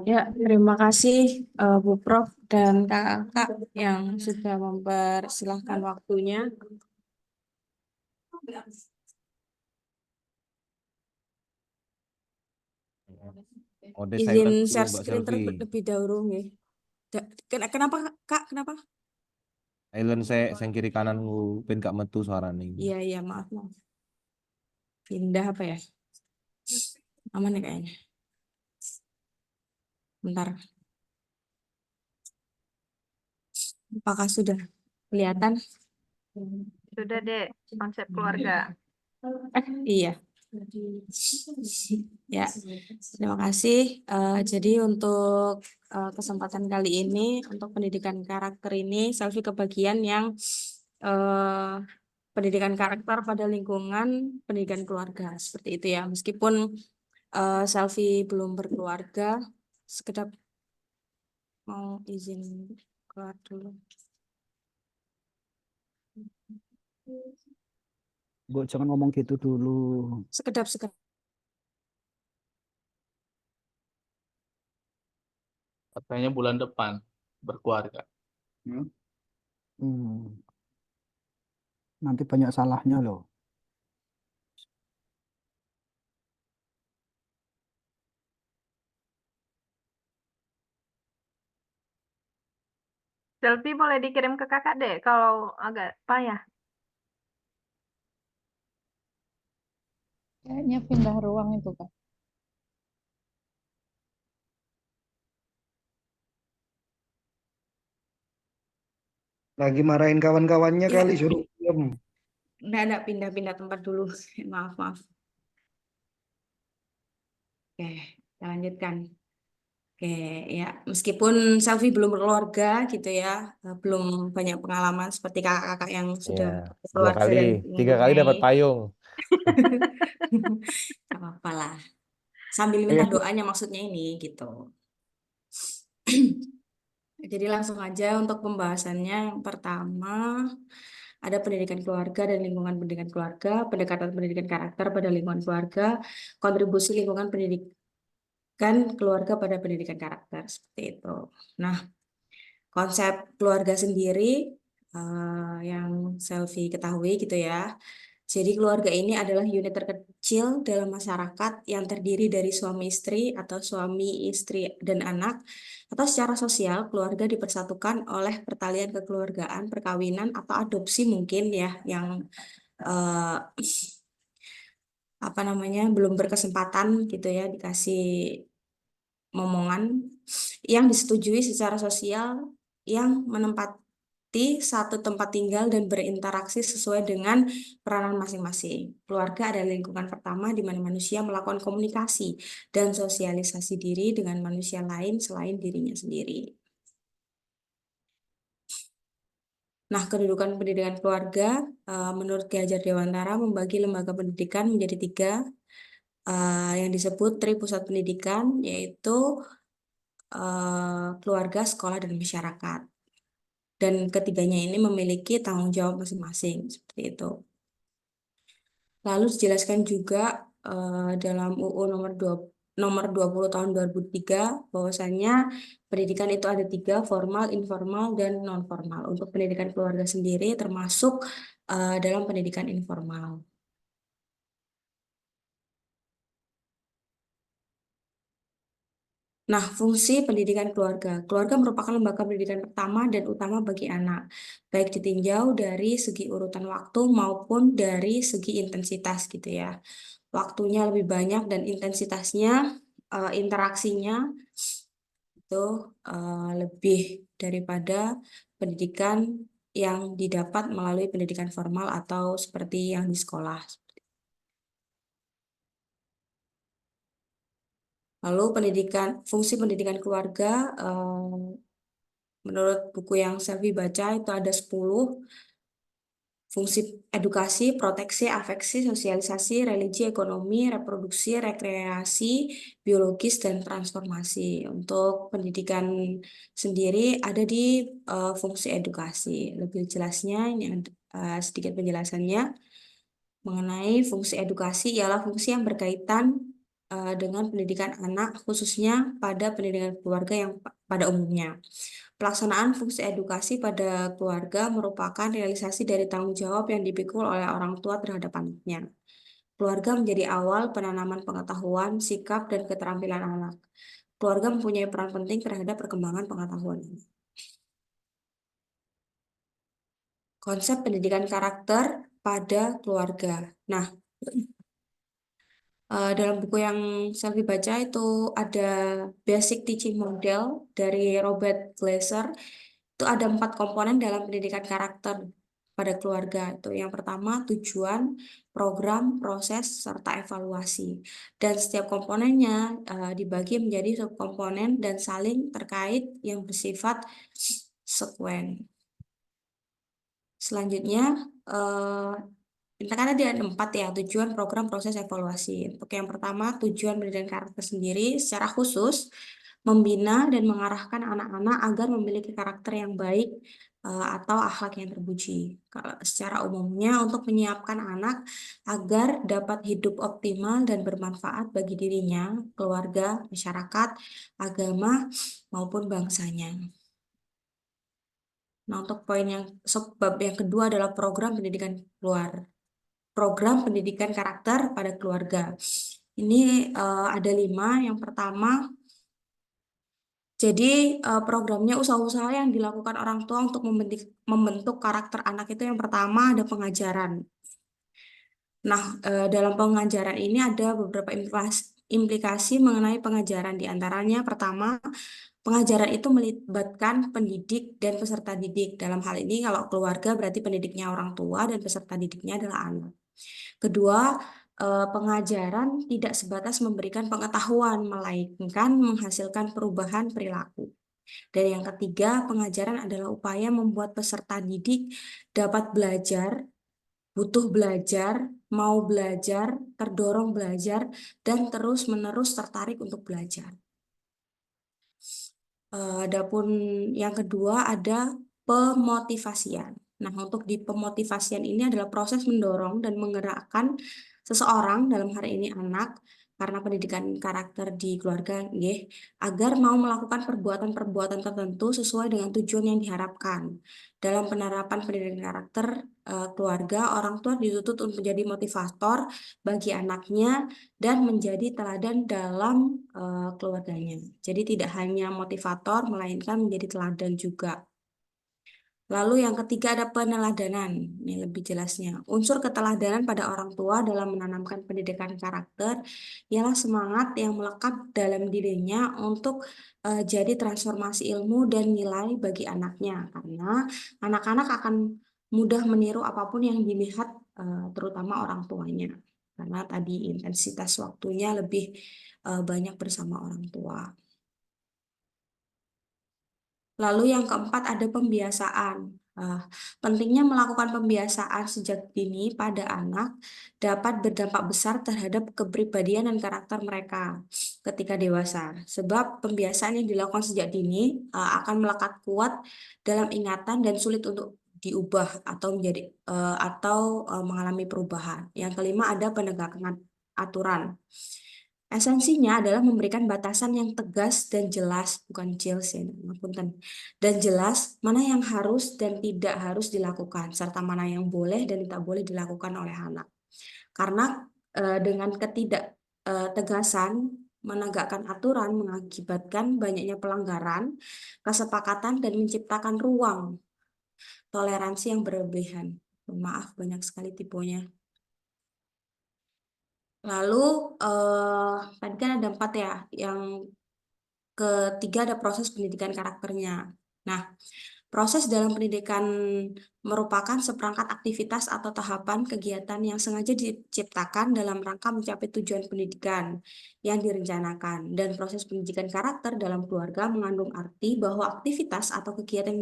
Ya, terima kasih Bu Prof dan kakak yang sudah mempersilahkan waktunya. Izin share screen terlebih dahulu nih. Kenapa Kak? Kenapa? Island saya sing kiri kananku ben gak metu suarane. Iya, maaf, maaf. Pindah apa ya? Aman ya kayaknya. Bentar. Apakah sudah kelihatan? Sudah, Dek, konsep keluarga. Iya. Ya, terima kasih. Jadi untuk kesempatan kali ini, untuk pendidikan karakter ini, Selvi kebagian yang pendidikan karakter pada lingkungan pendidikan keluarga. Seperti itu ya. Meskipun Selvi belum berkeluarga, sekedar mau izin keluar dulu. Bu, jangan ngomong gitu dulu. Sekedap. Katanya bulan depan berkeluarga. Hmm. Nanti banyak salahnya loh. Selfie boleh dikirim ke kakak, Dek, kalau agak payah. Kayaknya pindah ruang itu, Kak. Lagi marahin kawan-kawannya Ya. kali suruh diam. Nggak pindah-pindah tempat dulu. Maaf. Oke, kita lanjutkan. Oke, ya meskipun Selvi belum berkeluarga gitu ya, belum banyak pengalaman seperti kakak-kakak yang sudah Iya, berkeluarga dan 3 kali dapat mempunyai. payung. Gak apa-apa lah. Sambil minta doanya maksudnya ini gitu. Jadi langsung aja untuk pembahasannya. Yang pertama, ada pendidikan keluarga dan lingkungan pendidikan keluarga, pendekatan pendidikan karakter pada lingkungan keluarga, kontribusi lingkungan pendidikan keluarga pada pendidikan karakter, seperti itu. Nah, konsep keluarga sendiri yang Selvi ketahui gitu ya. Jadi keluarga ini adalah unit terkecil dalam masyarakat yang terdiri dari suami istri atau suami istri dan anak, atau secara sosial keluarga dipersatukan oleh pertalian kekeluargaan, perkawinan atau adopsi mungkin ya yang eh, apa namanya belum berkesempatan gitu ya dikasih momongan yang disetujui secara sosial yang menempati satu tempat tinggal dan berinteraksi sesuai dengan peranan masing-masing. Keluarga adalah lingkungan pertama di mana manusia melakukan komunikasi dan sosialisasi diri dengan manusia lain selain dirinya sendiri. Nah, kedudukan pendidikan keluarga menurut Ki Hajar Dewantara membagi lembaga pendidikan menjadi 3 yang disebut tri pusat pendidikan, yaitu keluarga, sekolah, dan masyarakat. Dan ketiganya ini memiliki tanggung jawab masing-masing, seperti itu. Lalu dijelaskan juga dalam UU nomor 20 tahun 2003 bahwasannya pendidikan itu ada 3, formal, informal, dan non formal. Untuk pendidikan keluarga sendiri termasuk dalam pendidikan informal. Nah, fungsi pendidikan keluarga. Keluarga merupakan lembaga pendidikan pertama dan utama bagi anak, baik ditinjau dari segi urutan waktu maupun dari segi intensitas gitu ya. Waktunya lebih banyak dan intensitasnya, interaksinya itu lebih daripada pendidikan yang didapat melalui pendidikan formal atau seperti yang di sekolah. Lalu fungsi pendidikan keluarga, menurut buku yang Selvi baca itu ada 10 fungsi: edukasi, proteksi, afeksi, sosialisasi, religi, ekonomi, reproduksi, rekreasi, biologis, dan transformasi. Untuk pendidikan sendiri ada di fungsi edukasi. Lebih jelasnya, ini ada sedikit penjelasannya. Mengenai fungsi edukasi ialah fungsi yang berkaitan dengan pendidikan anak, khususnya pada pendidikan keluarga yang pada umumnya. Pelaksanaan fungsi edukasi pada keluarga merupakan realisasi dari tanggung jawab yang dipikul oleh orang tua terhadap anaknya. Keluarga menjadi awal penanaman pengetahuan, sikap, dan keterampilan anak. Keluarga mempunyai peran penting terhadap perkembangan pengetahuan ini. konsep pendidikan karakter pada keluarga. Nah, dalam buku yang Selvi baca itu ada Basic Teaching Model dari Robert Glaser. Itu ada 4 komponen dalam pendidikan karakter pada keluarga. Itu yang pertama tujuan, program, proses, serta evaluasi. Dan setiap komponennya dibagi menjadi subkomponen dan saling terkait yang bersifat sekuen. Selanjutnya, karena dia ada 4 ya, tujuan, program, proses, evaluasi. Untuk yang pertama, tujuan pendidikan karakter sendiri secara khusus membina dan mengarahkan anak-anak agar memiliki karakter yang baik atau akhlak yang terpuji. Kalau secara umumnya untuk menyiapkan anak agar dapat hidup optimal dan bermanfaat bagi dirinya, keluarga, masyarakat, agama, maupun bangsanya. Nah, untuk poin yang bab yang kedua adalah program pendidikan karakter pada keluarga. Ini ada 5. Yang pertama, jadi programnya usaha-usaha yang dilakukan orang tua untuk membentuk karakter anak itu yang pertama ada pengajaran. Nah, dalam pengajaran ini ada beberapa implikasi mengenai pengajaran. Di antaranya pertama, pengajaran itu melibatkan pendidik dan peserta didik. Dalam hal ini kalau keluarga berarti pendidiknya orang tua dan peserta didiknya adalah anak. Kedua, pengajaran tidak sebatas memberikan pengetahuan, melainkan menghasilkan perubahan perilaku. Dan yang ketiga, pengajaran adalah upaya membuat peserta didik dapat belajar, butuh belajar, mau belajar, terdorong belajar, dan terus-menerus tertarik untuk belajar. Adapun yang kedua ada pemotivasian. Nah, untuk di pemotivasian ini adalah proses mendorong dan menggerakkan seseorang, dalam hari ini anak, karena pendidikan karakter di keluarga, agar mau melakukan perbuatan-perbuatan tertentu sesuai dengan tujuan yang diharapkan. Dalam penerapan pendidikan karakter keluarga, orang tua dituntut untuk menjadi motivator bagi anaknya dan menjadi teladan dalam keluarganya. Jadi tidak hanya motivator, melainkan menjadi teladan juga. Lalu yang ketiga ada peneladanan. Ini lebih jelasnya. Unsur keteladanan pada orang tua dalam menanamkan pendidikan karakter ialah semangat yang melekat dalam dirinya untuk jadi transformasi ilmu dan nilai bagi anaknya. Karena anak-anak akan mudah meniru apapun yang dilihat, terutama orang tuanya. Karena tadi intensitas waktunya lebih banyak bersama orang tua. Lalu yang keempat ada pembiasaan. Pentingnya melakukan pembiasaan sejak dini pada anak dapat berdampak besar terhadap kepribadian dan karakter mereka ketika dewasa. Sebab pembiasaan yang dilakukan sejak dini akan melekat kuat dalam ingatan dan sulit untuk diubah atau mengalami perubahan. Yang kelima ada penegakan aturan. Esensinya adalah memberikan batasan yang tegas dan jelas, bukan jelas ya, dan jelas mana yang harus dan tidak harus dilakukan, serta mana yang boleh dan tidak boleh dilakukan oleh anak. Karena dengan ketidaktegasan menegakkan aturan mengakibatkan banyaknya pelanggaran, kesepakatan, dan menciptakan ruang toleransi yang berlebihan. Maaf, banyak sekali tipenya. Lalu tadi kan ada 4 ya. Yang ketiga ada proses pendidikan karakternya. Nah, proses dalam pendidikan merupakan seperangkat aktivitas atau tahapan kegiatan yang sengaja diciptakan dalam rangka mencapai tujuan pendidikan yang direncanakan. Dan proses pendidikan karakter dalam keluarga mengandung arti bahwa aktivitas atau kegiatan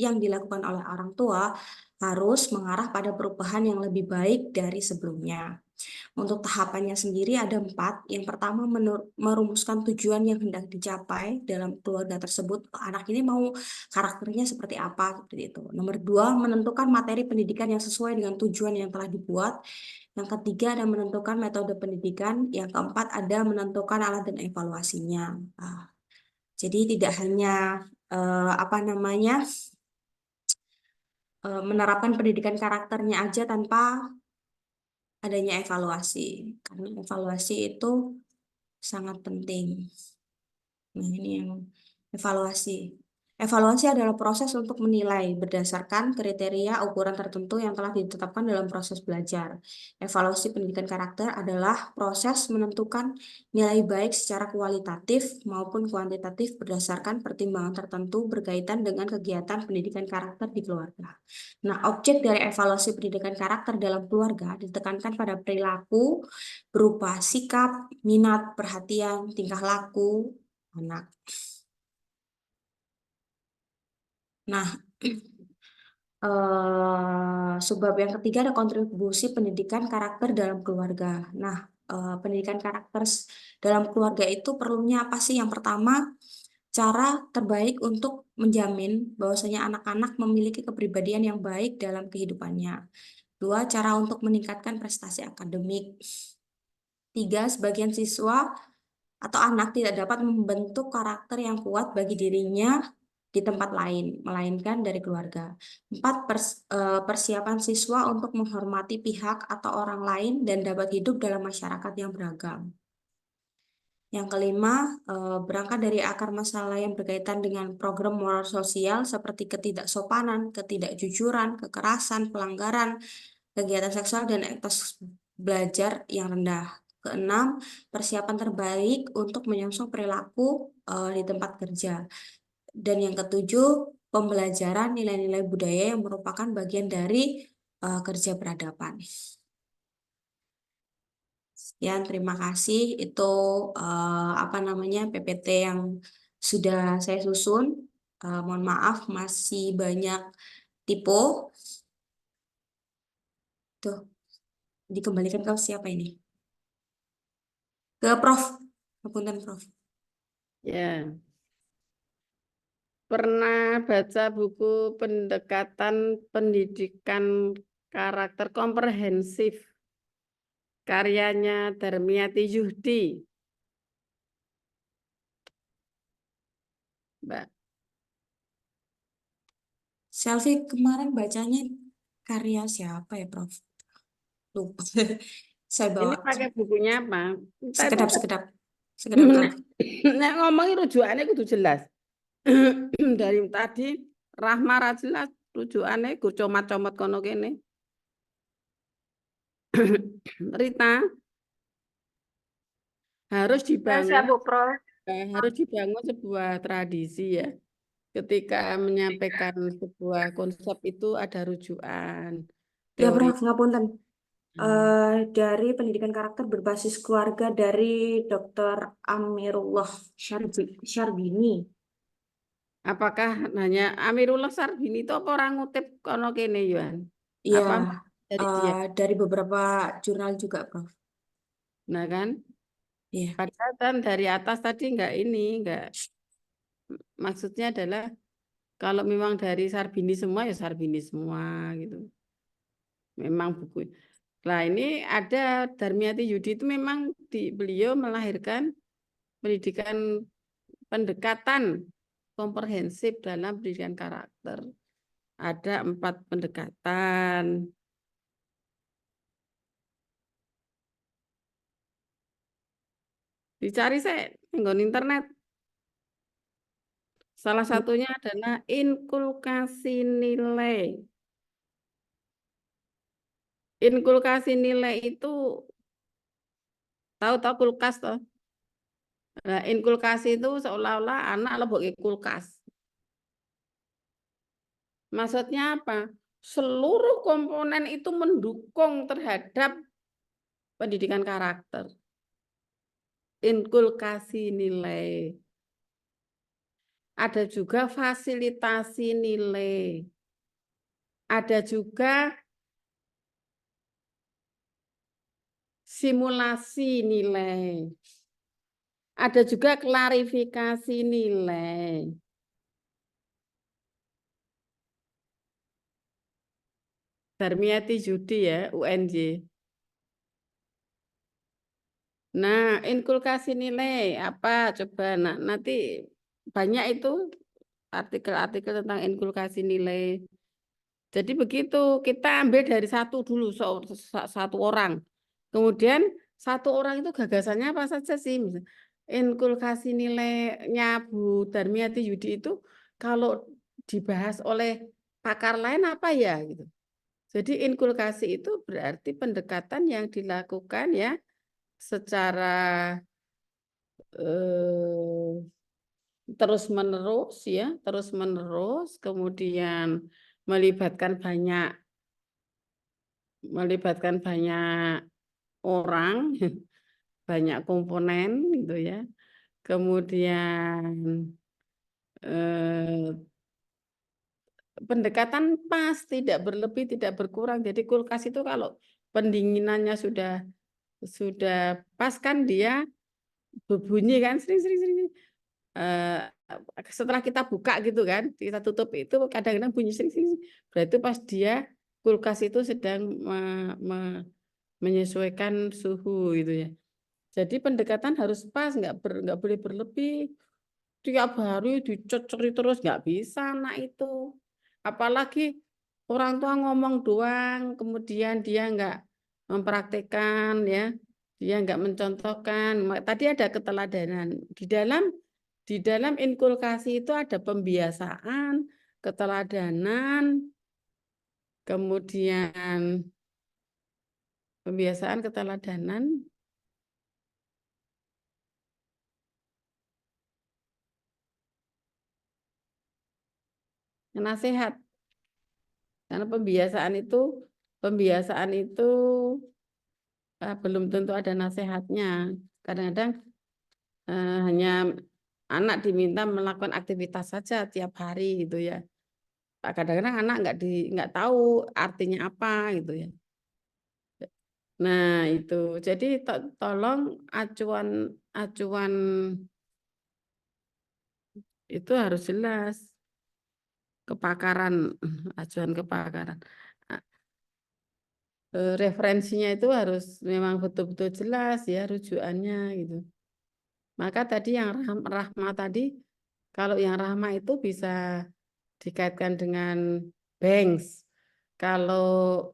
yang dilakukan oleh orang tua harus mengarah pada perubahan yang lebih baik dari sebelumnya. Untuk tahapannya sendiri ada 4. Yang pertama merumuskan tujuan yang hendak dicapai dalam keluarga tersebut. Anak ini mau karakternya seperti apa, seperti itu. Nomor 2, menentukan materi pendidikan yang sesuai dengan tujuan yang telah dibuat. Yang ketiga ada menentukan metode pendidikan. Yang keempat ada menentukan alat dan evaluasinya. Jadi tidak hanya menerapkan pendidikan karakternya aja tanpa adanya evaluasi, karena evaluasi itu sangat penting. Nah, ini yang evaluasi. Evaluasi adalah proses untuk menilai berdasarkan kriteria ukuran tertentu yang telah ditetapkan dalam proses belajar. Evaluasi pendidikan karakter adalah proses menentukan nilai baik secara kualitatif maupun kuantitatif berdasarkan pertimbangan tertentu berkaitan dengan kegiatan pendidikan karakter di keluarga. Nah, objek dari evaluasi pendidikan karakter dalam keluarga ditekankan pada perilaku berupa sikap, minat, perhatian, tingkah laku anak. Nah, sebab yang ketiga ada kontribusi pendidikan karakter dalam keluarga. Nah, pendidikan karakter dalam keluarga itu perlunya apa sih? Yang pertama, cara terbaik untuk menjamin bahwasanya anak-anak memiliki kepribadian yang baik dalam kehidupannya. Dua, cara untuk meningkatkan prestasi akademik. Tiga, sebagian siswa atau anak tidak dapat membentuk karakter yang kuat bagi dirinya di tempat lain, melainkan dari keluarga. 4. Persiapan siswa untuk menghormati pihak atau orang lain dan dapat hidup dalam masyarakat yang beragam. Yang kelima, berangkat dari akar masalah yang berkaitan dengan program moral sosial seperti ketidaksopanan, ketidakjujuran, kekerasan, pelanggaran, kegiatan seksual, dan etos belajar yang rendah. Keenam, persiapan terbaik untuk menyongsong perilaku di tempat kerja. Dan yang ketujuh, pembelajaran nilai-nilai budaya yang merupakan bagian dari kerja peradaban. Sekian, terima kasih. Itu PPT yang sudah saya susun. Mohon maaf, masih banyak typo. Tuh, dikembalikan ke siapa ini? Ke Prof. Ngapunten, Prof. Ya. Pernah baca buku pendekatan pendidikan karakter komprehensif karyanya Darmiati Yuhdi, Mbak? Selfie kemarin bacanya karya siapa ya, Prof? Lupa. Saya Ini bawa pakai bukunya apa? Entah itu sekedap, Prof. nek ngomongin rujukannya kudu jelas. Dari tadi Rahma ra jelas rujukannya gue comot-comot kono kene. Rita, harus Saya Bu Prof. dibangun sebuah tradisi ya. Ketika menyampaikan sebuah konsep itu ada rujukan Ya, teori. Prof, ngapunten. Dari pendidikan karakter berbasis keluarga dari Dr. Amirullah Syarbini. Apakah hanya Amirullah Sarbini itu apa orang ngutip kono kene Yohan? Iya, Apa dari dia? dari beberapa jurnal juga, Prof. Nah kan? Iya. Padahal kan dari atas tadi enggak. Maksudnya adalah kalau memang dari Sarbini semua ya Sarbini semua gitu. Memang buku. Nah ini ada Darmiati Yudi itu memang beliau melahirkan pendidikan pendekatan komprehensif dalam pendidikan karakter. Ada 4 pendekatan. Dicari saya nggak internet. Salah satunya adalah inkulkasi nilai. Inkulkasi nilai itu tahu kulkas toh. Nah, inkulkasi itu seolah-olah anak lebok kulkas. Maksudnya apa? Seluruh komponen itu mendukung terhadap pendidikan karakter. Inkulkasi nilai. Ada juga fasilitasi nilai. Ada juga simulasi nilai. Ada juga klarifikasi nilai. Darmiati Yudi ya, UNJ. Nah, inkulkasi nilai apa? Coba nanti banyak itu artikel-artikel tentang inkulkasi nilai. Jadi begitu, kita ambil dari satu dulu, satu orang. Kemudian satu orang itu gagasannya apa saja sih? Inkulkasi nilainya Bu Darmiati Yudi itu kalau dibahas oleh pakar lain apa ya gitu. Jadi inkulkasi itu berarti pendekatan yang dilakukan ya secara terus-menerus ya, terus-menerus, kemudian melibatkan banyak orang, banyak komponen gitu ya. Kemudian pendekatan pas, tidak berlebih, tidak berkurang. Jadi kulkas itu kalau pendinginannya sudah pas kan dia berbunyi kan sering. Setelah kita buka gitu kan, kita tutup itu kadang-kadang bunyi sering. Berarti pas dia kulkas itu sedang menyesuaikan suhu gitu ya. Jadi pendekatan harus pas, nggak boleh berlebih. Tiap hari dicocori terus nggak bisa anak itu. Apalagi orang tua ngomong doang, kemudian dia nggak mempraktekkan ya, dia nggak mencontohkan. Tadi ada keteladanan di dalam inkulkasi itu ada pembiasaan, keteladanan, kemudian pembiasaan, keteladanan, nasihat. Karena pembiasaan itu belum tentu ada nasihatnya. Kadang-kadang hanya anak diminta melakukan aktivitas saja tiap hari gitu ya. Kadang-kadang anak nggak tahu artinya apa gitu ya. Nah itu, jadi tolong acuan itu harus jelas, acuan kepakaran. Referensinya itu harus memang betul-betul jelas ya rujukannya gitu. Maka tadi yang Rahma tadi, kalau yang Rahma itu bisa dikaitkan dengan Banks. Kalau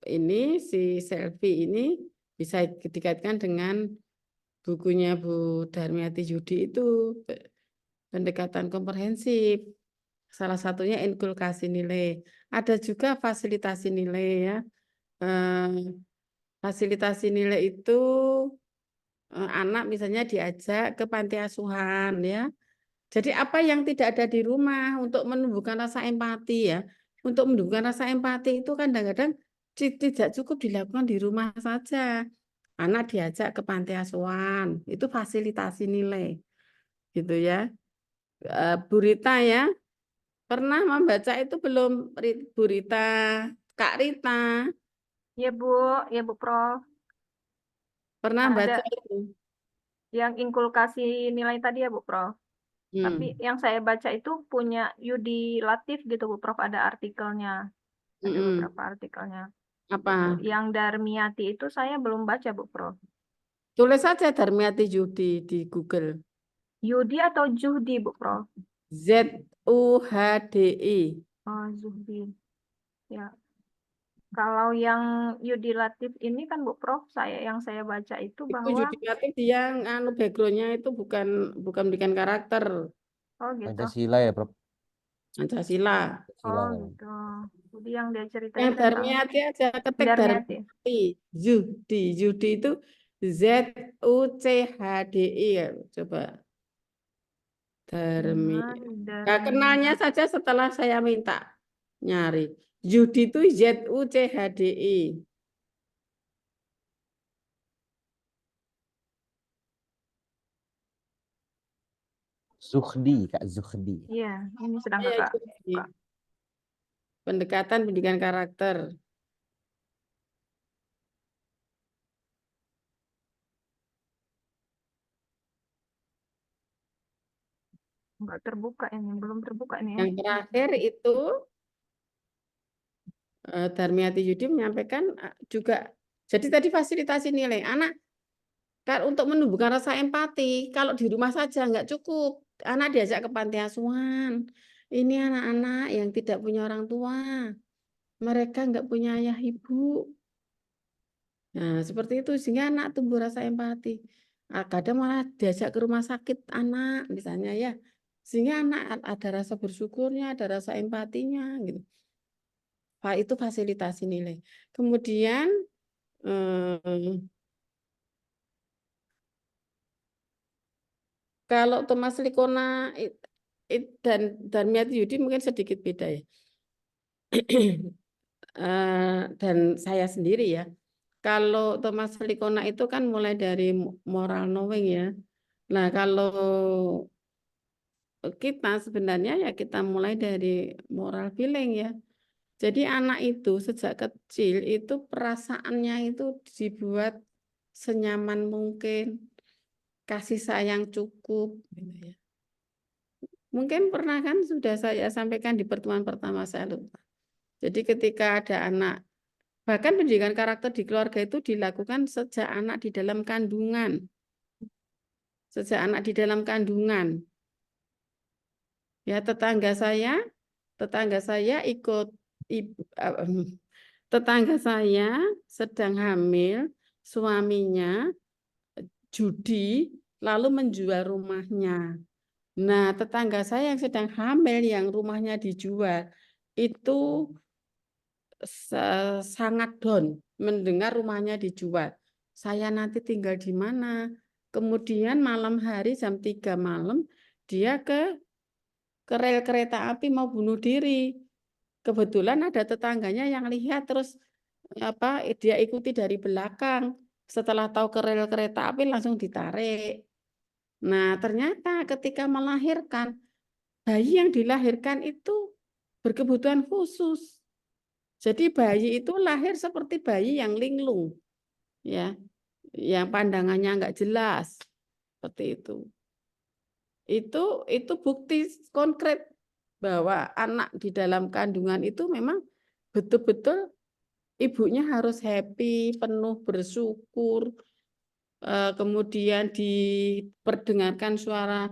ini si Selfie ini bisa dikaitkan dengan bukunya Bu Darmiati Yudi itu pendekatan komprehensif. Salah satunya inkulkasi nilai. Ada juga fasilitasi nilai ya. Fasilitasi nilai itu anak misalnya diajak ke panti asuhan ya. Jadi apa yang tidak ada di rumah untuk menumbuhkan rasa empati ya. Untuk menumbuhkan rasa empati itu kadang-kadang tidak cukup dilakukan di rumah saja. Anak diajak ke panti asuhan, itu fasilitasi nilai. Gitu ya. Bu Rita ya, pernah membaca itu belum Bu Rita? Kak Rita, Ya Bu Prof. pernah baca Ada itu? yang inkulkasi nilai tadi ya Bu Prof. Tapi yang saya baca itu punya Yudi Latif gitu Bu Prof, ada artikelnya. Ada beberapa artikelnya. Apa? Yang Darmiati itu saya belum baca Bu Prof. Tulis saja Darmiati Yudi di Google. Yudi atau Juhdi Bu Prof? ZUHDI. Oh, Zuhdi. Ya. Kalau yang Yudi Latif ini kan Bu Prof, yang saya baca itu bahwa Yudi Latif dia backgroundnya itu bukan pendidikan karakter. Oh gitu. Pancasila ya, Prof. Pancasila. Oh gitu. Jadi yang dia cerita Yang itu tentang Darmiati aja ketik Darmiati. Zuhdi. Zuhdi itu ZUCHDI ya. Coba. Nah, kenalnya saja setelah saya minta nyari. Yudi itu ZUCHDI. Zuhdi, Kak Zuhdi. Iya, ini sedang Ya, Kakak buka. Pendekatan pendidikan karakter. Enggak terbuka ini, belum terbuka ini ya. Yang terakhir itu Darmiati Yudi menyampaikan juga, jadi tadi fasilitasi nilai anak kan untuk menumbuhkan rasa empati. Kalau di rumah saja nggak cukup, anak diajak ke panti asuhan. Ini anak-anak yang tidak punya orang tua, mereka nggak punya ayah ibu. Nah seperti itu sehingga anak tumbuh rasa empati. Kadang malah diajak ke rumah sakit anak misalnya ya, Sehingga anak ada rasa bersyukurnya, ada rasa empatinya gitu. Itu fasilitasi nilai. Kemudian kalau Thomas Likona dan Darmiati Yudi mungkin sedikit beda ya. Dan saya sendiri ya. Kalau Thomas Likona itu kan mulai dari moral knowing ya. Nah, kalau kita sebenarnya ya kita mulai dari moral feeling ya. Jadi anak itu sejak kecil itu perasaannya itu dibuat senyaman mungkin, kasih sayang cukup gitu ya. Mungkin pernah kan sudah saya sampaikan di pertemuan pertama saya lupa. Jadi ketika ada anak, bahkan pendidikan karakter di keluarga itu dilakukan sejak anak di dalam kandungan. Sejak anak di dalam kandungan. Ya, tetangga saya ikut tetangga saya sedang hamil, suaminya judi lalu menjual rumahnya. Nah, tetangga saya yang sedang hamil yang rumahnya dijual itu sangat down mendengar rumahnya dijual. Saya nanti tinggal di mana? Kemudian malam hari jam 3 malam dia ke rel kereta api mau bunuh diri. Kebetulan ada tetangganya yang lihat terus dia ikuti dari belakang. Setelah tahu ke rel kereta api langsung ditarik. Nah, ternyata ketika melahirkan bayi yang dilahirkan itu berkebutuhan khusus. Jadi bayi itu lahir seperti bayi yang linglung. Ya. Yang pandangannya enggak jelas. Seperti itu. Itu bukti konkret bahwa anak di dalam kandungan itu memang betul-betul ibunya harus happy, penuh bersyukur, kemudian diperdengarkan suara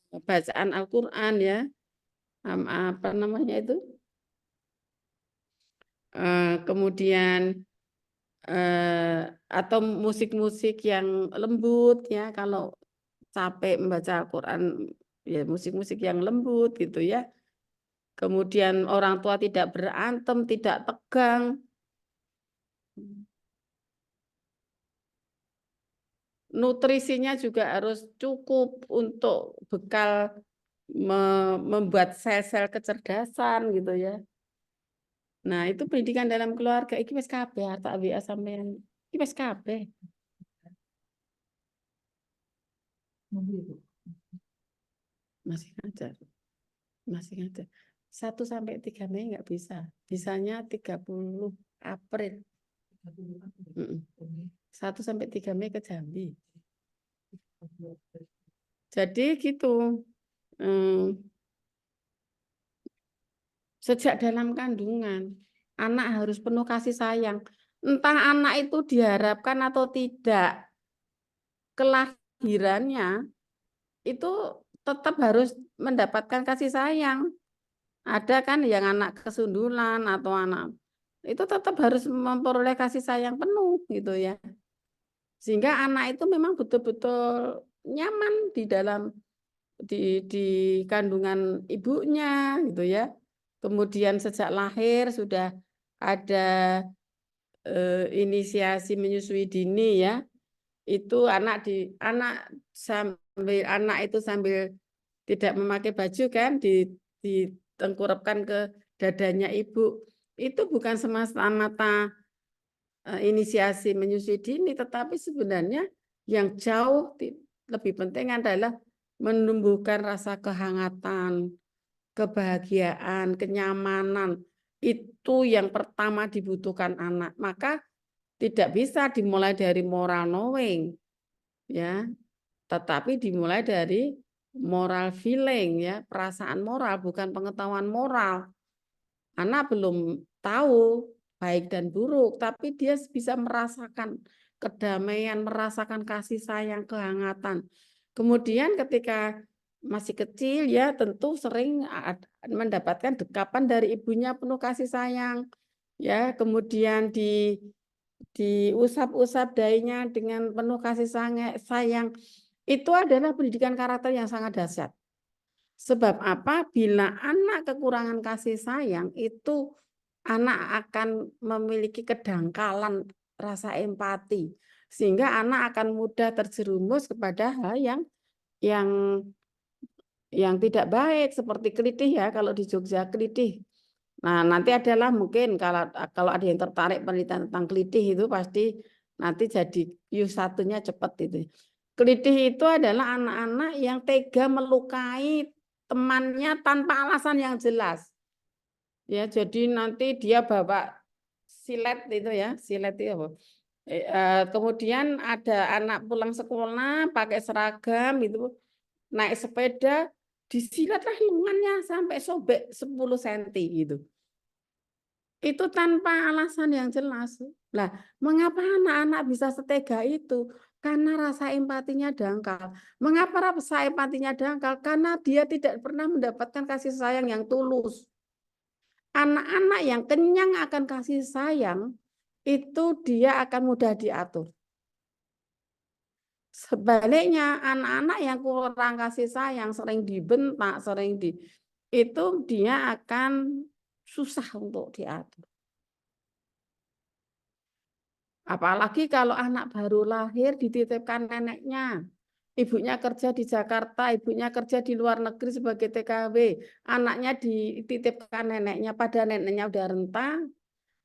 bacaan Al-Quran ya, apa namanya itu, kemudian atau musik-musik yang lembut ya, kalau capek membaca Al-Quran ya musik-musik yang lembut gitu ya. Kemudian orang tua tidak berantem, tidak tegang. Nutrisinya juga harus cukup untuk bekal membuat sel-sel kecerdasan gitu ya. Nah, itu pendidikan dalam keluarga iki wis kabeh harta WA sampean. Iki wis kabeh. Masih ngajar. Masih ngajar. 1 sampai 3 Mei nggak bisa. Bisanya 30 April. 1 sampai 3 Mei ke Jambi. Jadi gitu. Sejak dalam kandungan, anak harus penuh kasih sayang. Entah anak itu diharapkan atau tidak, kelahirannya itu tetap harus mendapatkan kasih sayang. Ada kan yang anak kesundulan atau anak itu tetap harus memperoleh kasih sayang penuh gitu ya. Sehingga anak itu memang betul-betul nyaman di dalam di kandungan ibunya gitu ya. Kemudian sejak lahir sudah ada inisiasi menyusui dini ya. Itu anak itu sambil tidak memakai baju kan ditengkurapkan ke dadanya ibu. Itu bukan semata-mata inisiasi menyusui dini, tetapi sebenarnya yang jauh lebih penting adalah menumbuhkan rasa kehangatan, kebahagiaan, kenyamanan. Itu yang pertama dibutuhkan anak. Maka tidak bisa dimulai dari moral knowing, ya, tetapi dimulai dari moral feeling, ya, perasaan moral, bukan pengetahuan moral. Anak belum tahu baik dan buruk, tapi dia bisa merasakan kedamaian, merasakan kasih sayang, kehangatan. Kemudian ketika masih kecil ya tentu sering mendapatkan dekapan dari ibunya penuh kasih sayang. Ya, kemudian diusap-usap dahinya dengan penuh kasih sayang. Itu adalah pendidikan karakter yang sangat dahsyat. Sebab apa? Bila anak kekurangan kasih sayang, itu anak akan memiliki kedangkalan rasa empati. Sehingga anak akan mudah terjerumus kepada hal yang tidak baik, seperti kelitih ya, kalau di Jogja kelitih. Nah, nanti adalah mungkin kalau ada yang tertarik penelitian tentang kelitih itu pasti nanti jadi U1-nya cepat itu. Kelitih itu adalah anak-anak yang tega melukai temannya tanpa alasan yang jelas. Ya, jadi nanti dia bawa silet itu ya, silet itu apa? Kemudian ada anak pulang sekolah pakai seragam itu, naik sepeda, disilatlah lengannya sampai sobek 10 cm gitu. Itu tanpa alasan yang jelas. Lah, mengapa anak-anak bisa setega itu? Karena rasa empatinya dangkal. Mengapa rasa empatinya dangkal? Karena dia tidak pernah mendapatkan kasih sayang yang tulus. Anak-anak yang kenyang akan kasih sayang, itu dia akan mudah diatur. Sebaliknya, anak-anak yang kurang kasih sayang, sering dibentak, itu dia akan susah untuk diatur. Apalagi kalau anak baru lahir dititipkan neneknya. Ibunya kerja di Jakarta, ibunya kerja di luar negeri sebagai TKW. Anaknya dititipkan neneknya, pada neneknya udah renta.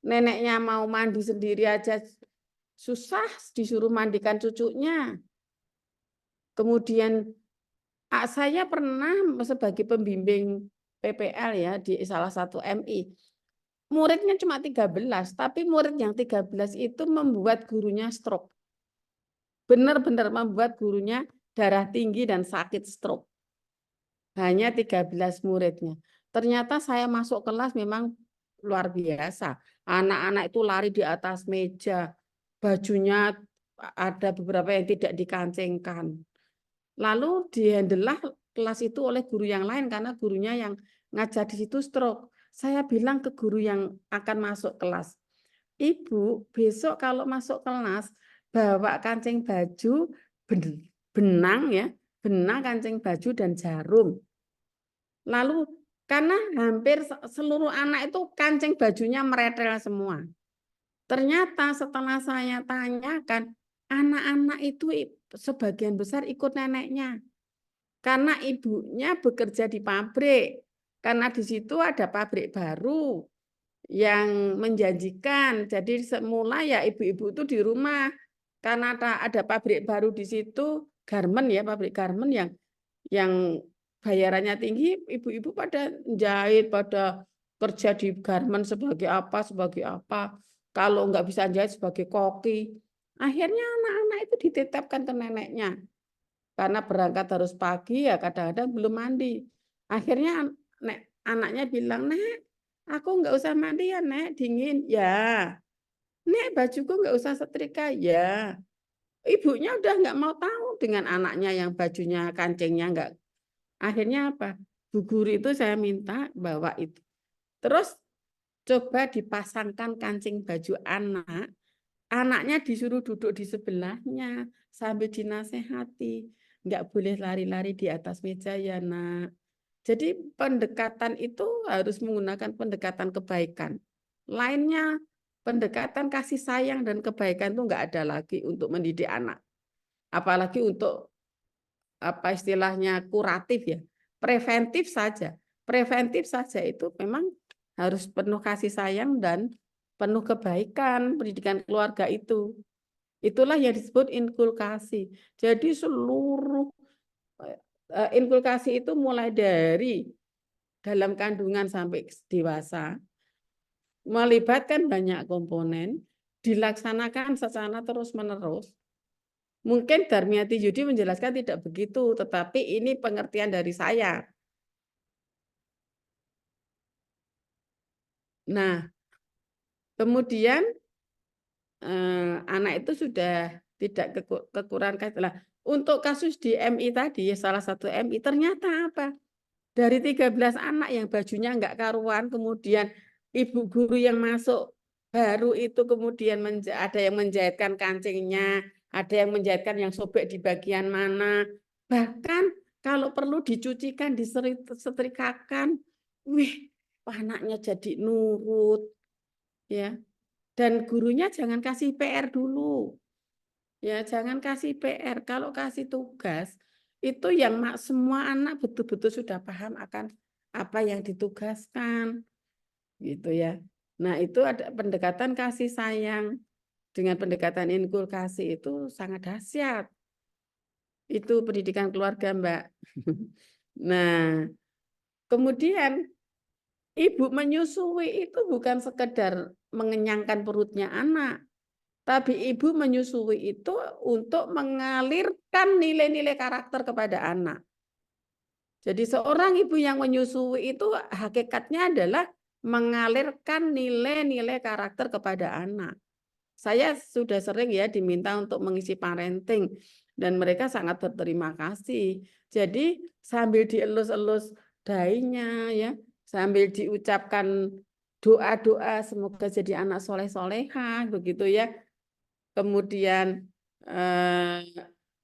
Neneknya mau mandi sendiri aja susah, disuruh mandikan cucunya. Kemudian saya pernah sebagai pembimbing PPL ya di salah satu MI. Muridnya cuma 13, tapi murid yang 13 itu membuat gurunya stroke. Benar-benar membuat gurunya darah tinggi dan sakit stroke. Hanya 13 muridnya. Ternyata saya masuk kelas memang luar biasa. Anak-anak itu lari di atas meja. Bajunya ada beberapa yang tidak dikancingkan. Lalu dihandle-lah kelas itu oleh guru yang lain karena gurunya yang ngajar di situ stroke. Saya bilang ke guru yang akan masuk kelas, Ibu, besok kalau masuk kelas bawa kancing baju, benang ya, benang, kancing baju dan jarum. Lalu karena hampir seluruh anak itu kancing bajunya meretel semua. Ternyata setelah saya tanyakan, anak-anak itu sebagian besar ikut neneknya. Karena ibunya bekerja di pabrik. Karena di situ ada pabrik baru yang menjanjikan. Jadi semula ya ibu-ibu itu di rumah. Karena ada pabrik baru di situ, garmen ya, pabrik garmen yang bayarannya tinggi, ibu-ibu pada jahit, pada kerja di garmen sebagai apa. Kalau nggak bisa jahit sebagai koki. Akhirnya anak-anak itu ditetapkan ke neneknya. Karena berangkat harus pagi ya kadang-kadang belum mandi. Akhirnya anaknya bilang, Nek, aku nggak usah mandi ya, Nek, dingin. Ya. Nek, bajuku nggak usah setrika. Ya. Ibunya udah nggak mau tahu dengan anaknya yang bajunya kancingnya nggak. Akhirnya apa? Bu guru itu saya minta bawa itu. Terus coba dipasangkan kancing baju anak. Anaknya disuruh duduk di sebelahnya sambil dinasehati. Nggak boleh lari-lari di atas meja ya, Nak. Jadi pendekatan itu harus menggunakan pendekatan kebaikan. Lainnya pendekatan kasih sayang dan kebaikan itu nggak ada lagi untuk mendidik anak. Apalagi untuk apa istilahnya kuratif ya. Preventif saja. Preventif saja itu memang harus penuh kasih sayang dan penuh kebaikan pendidikan keluarga itu. Itulah yang disebut inkulkasi. Jadi seluruh inkulkasi itu mulai dari dalam kandungan sampai dewasa, melibatkan banyak komponen, dilaksanakan secara terus-menerus. Mungkin Darmiati Yudi menjelaskan tidak begitu, tetapi ini pengertian dari saya. Nah, kemudian anak itu sudah tidak kekurangan kasih. Untuk kasus di MI tadi, salah satu MI, ternyata apa? Dari 13 anak yang bajunya nggak karuan, kemudian ibu guru yang masuk baru itu kemudian ada yang menjahitkan kancingnya, ada yang menjahitkan yang sobek di bagian mana, bahkan kalau perlu dicucikan, disetrikakan, wih, anaknya jadi nurut, ya. Dan gurunya jangan kasih PR dulu, ya, jangan kasih PR. Kalau kasih tugas itu yang semua anak betul-betul sudah paham akan apa yang ditugaskan, gitu ya. Nah, itu ada pendekatan kasih sayang dengan pendekatan inkulkasi itu sangat dahsyat. Itu pendidikan keluarga, Mbak. Nah, kemudian ibu menyusui itu bukan sekedar mengenyangkan perutnya anak, tapi ibu menyusui itu untuk mengalirkan nilai-nilai karakter kepada anak. Jadi seorang ibu yang menyusui itu hakikatnya adalah mengalirkan nilai-nilai karakter kepada anak. Saya sudah sering ya diminta untuk mengisi parenting dan mereka sangat berterima kasih. Jadi sambil dielus-elus dahinya ya, sambil diucapkan doa-doa semoga jadi anak soleh-soleha begitu ya. Kemudian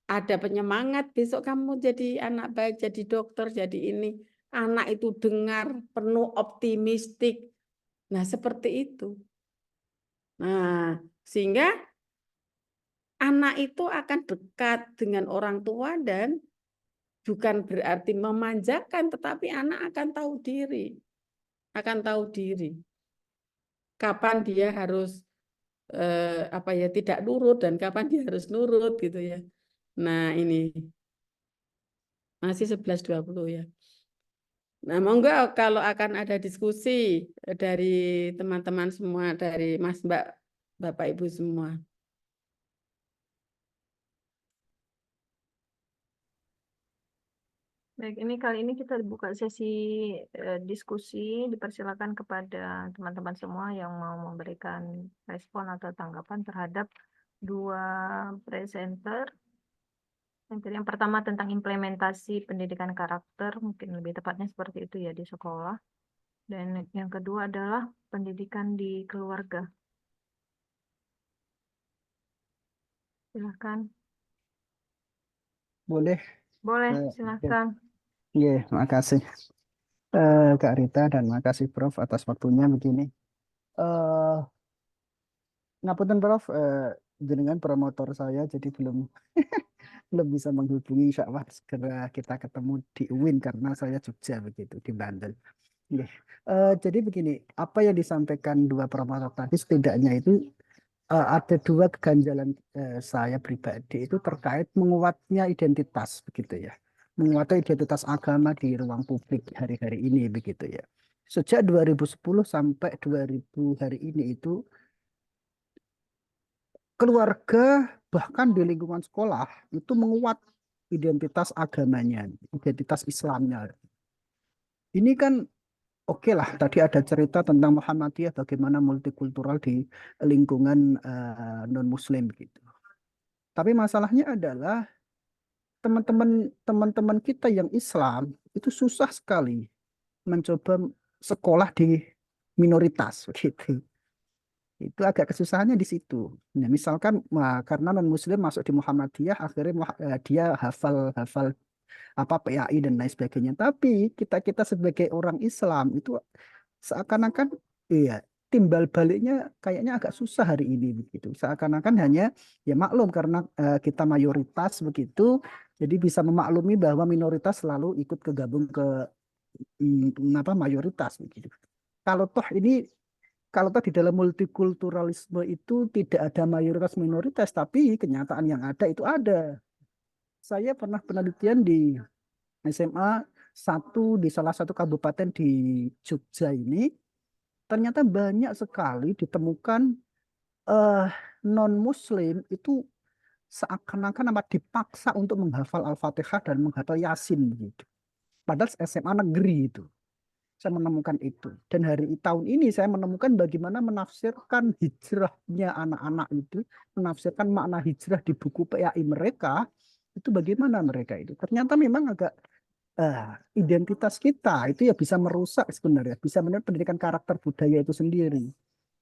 ada penyemangat besok kamu jadi anak baik, jadi dokter, jadi ini. Anak itu dengar penuh optimistik. Nah, seperti itu. Nah, sehingga anak itu akan dekat dengan orang tua dan bukan berarti memanjakan, tetapi anak akan tahu diri. Akan tahu diri. Kapan dia harus tidak nurut dan kapan dia harus nurut gitu ya. Nah, ini masih 11.20 ya. Nah, monggo kalau akan ada diskusi dari teman-teman semua, dari Mas Mbak, Bapak Ibu semua. Baik, ini kali ini kita buka sesi diskusi. Dipersilakan kepada teman-teman semua yang mau memberikan respon atau tanggapan terhadap dua presenter. Yang pertama tentang implementasi pendidikan karakter, mungkin lebih tepatnya seperti itu ya di sekolah. Dan yang kedua adalah pendidikan di keluarga. Silahkan. Boleh. Boleh, silahkan. Iya, makasih Kak Rita dan makasih Prof atas waktunya begini. Ngapunten Prof, jenengan promotor saya jadi belum belum bisa menghubungi, insya Allah segera kita ketemu di UIN karena saya Jogja begitu di Banten. Nggih. Jadi begini, apa yang disampaikan dua promotor tadi setidaknya itu ada dua keganjalan saya pribadi itu terkait menguatnya identitas begitu ya, menguatnya identitas agama di ruang publik hari-hari ini begitu ya. Sejak 2010 sampai 2000 hari ini itu keluarga bahkan di lingkungan sekolah itu menguat identitas agamanya, identitas Islamnya. Ini kan oke lah, tadi ada cerita tentang Muhammadiyah bagaimana multikultural di lingkungan non-Muslim gitu. Tapi masalahnya adalah teman-teman kita yang Islam itu susah sekali mencoba sekolah di minoritas begitu. Itu agak kesusahannya di situ. Nah, misalkan karena non-Muslim masuk di Muhammadiyah, akhirnya dia hafal apa PAI dan lain sebagainya. Tapi kita sebagai orang Islam itu seakan-akan iya timbal baliknya kayaknya agak susah hari ini begitu. Seakan-akan hanya ya maklum karena kita mayoritas begitu, jadi bisa memaklumi bahwa minoritas selalu ikut kegabung ke mayoritas begitu. Kalau toh di dalam multikulturalisme itu tidak ada mayoritas minoritas, tapi kenyataan yang ada itu ada. Saya pernah penelitian di SMA 1 di salah satu kabupaten di Jogja ini, ternyata banyak sekali ditemukan non-Muslim itu seakan-akan dipaksa untuk menghafal Al-Fatihah dan menghafal Yasin begitu. Padahal SMA negeri itu. Saya menemukan itu. Dan tahun ini saya menemukan bagaimana menafsirkan hijrahnya anak-anak itu, menafsirkan makna hijrah di buku PAI mereka, itu bagaimana mereka itu. Ternyata memang agak identitas kita itu ya bisa merusak sebenarnya, bisa merusak pendidikan karakter budaya itu sendiri.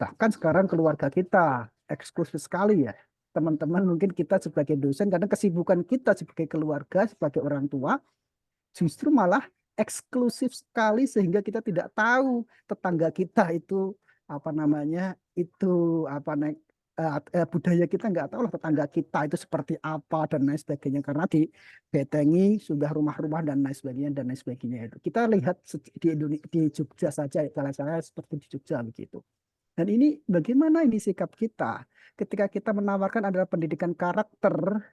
Bahkan sekarang keluarga kita eksklusif sekali ya. teman-teman, mungkin kita sebagai dosen, kadang kesibukan kita sebagai keluarga, sebagai orang tua, justru malah eksklusif sekali sehingga kita tidak tahu tetangga kita itu apa namanya, itu apa budaya kita nggak tahu lah tetangga kita itu seperti apa dan lain sebagainya, karena dibetengi sudah rumah-rumah dan lain sebagainya itu. Kita lihat di Indonesia, di Jogja saja, saya seperti di Jogja begitu. Dan ini bagaimana ini sikap kita ketika kita menawarkan adalah pendidikan karakter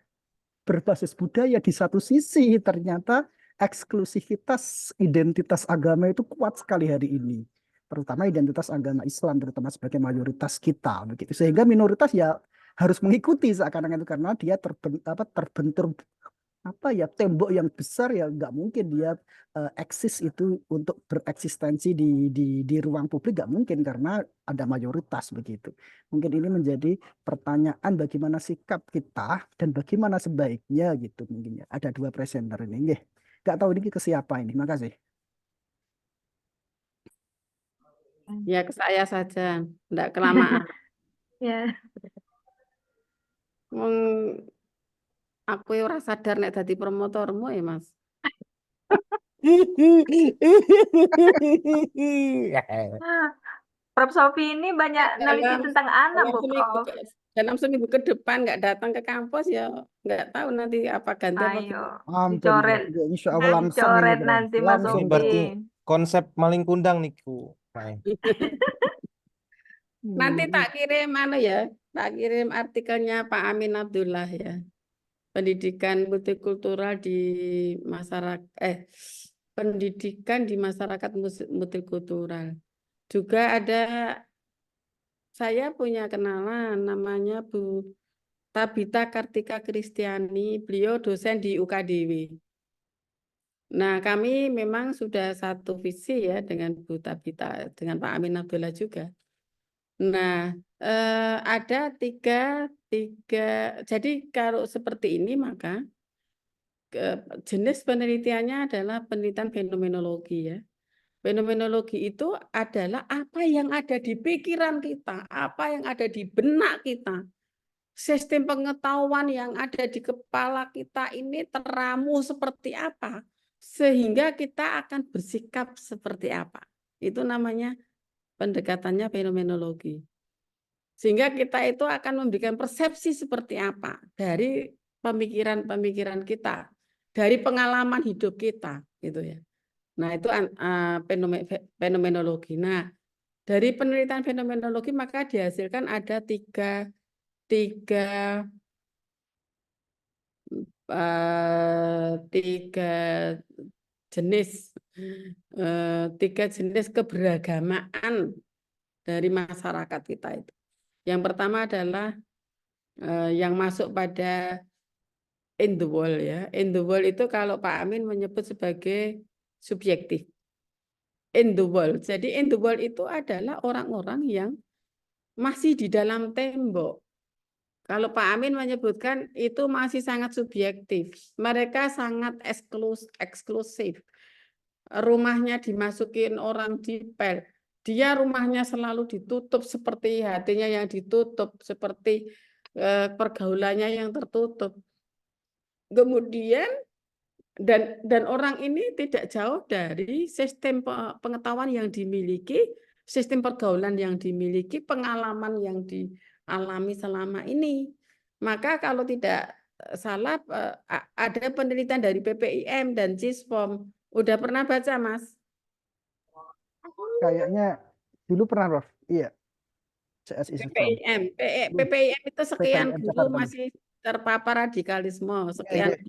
berbasis budaya, di satu sisi ternyata eksklusivitas identitas agama itu kuat sekali hari ini, terutama identitas agama Islam, terutama sebagai mayoritas kita begitu, sehingga minoritas ya harus mengikuti seakan-akan itu, karena dia terbentur apa ya, tembok yang besar, ya nggak mungkin dia eksis itu untuk bereksistensi di ruang publik, nggak mungkin karena ada mayoritas begitu. Mungkin ini menjadi pertanyaan bagaimana sikap kita dan bagaimana sebaiknya gitu mungkin ya. Ada dua presenter ini, nggak tahu ini ke siapa ini. Makasih. Ya ke saya saja, enggak kelamaan. Ya. Wong aku ora sadar nek dadi promotormu ya, Mas. Prof. Sofi ini banyak neliti tentang anak, Bu Prof. Dalam seminggu ke depan nggak datang ke kampus ya nggak tahu nanti apa ganti apa. Ayo, Ampun, dicoret, insya Allah langsung ini, dicoret Bro. nanti Mas Langsung. Ini berarti Sofi. konsep maling kundang niku. Mai. Nanti tak kirim tak kirim artikelnya Pak Amin Abdullah ya. Pendidikan multikultural di masyarakat, pendidikan di masyarakat multikultural. Juga ada, saya punya kenalan namanya Bu Tabita Kartika Kristiani, beliau dosen di UKDW. Nah, kami memang sudah satu visi ya dengan Bu Tabita, dengan Pak Amin Abdullah juga. Nah, ada tiga, jadi kalau seperti ini maka jenis penelitiannya adalah penelitian fenomenologi ya. Fenomenologi itu adalah apa yang ada di pikiran kita, apa yang ada di benak kita. Sistem pengetahuan yang ada di kepala kita ini teramu seperti apa, sehingga kita akan bersikap seperti apa. Itu namanya pendekatannya fenomenologi. Sehingga kita itu akan memberikan persepsi seperti apa dari pemikiran-pemikiran kita, dari pengalaman hidup kita, gitu ya. Nah, itu fenomenologi. Nah, dari penelitian fenomenologi maka dihasilkan ada tiga jenis keberagamaan dari masyarakat kita itu. Yang pertama adalah yang masuk pada in the world ya. In the world itu kalau Pak Amin menyebut sebagai subjektif. In the world. Jadi in the world itu adalah orang-orang yang masih di dalam tembok. Kalau Pak Amin menyebutkan itu masih sangat subjektif. Mereka sangat eksklusif. Rumahnya dimasukin orang dipel. Dia rumahnya selalu ditutup seperti hatinya yang ditutup, seperti pergaulannya yang tertutup. Kemudian dan orang ini tidak jauh dari sistem pengetahuan yang dimiliki, sistem pergaulan yang dimiliki, pengalaman yang dialami selama ini. Maka kalau tidak salah ada penelitian dari PPIM dan CISPOM. Udah pernah baca, Mas? Kayaknya dulu pernah, Prof. Iya. PPIM itu sekian guru masih terpapar radikalisme, sekian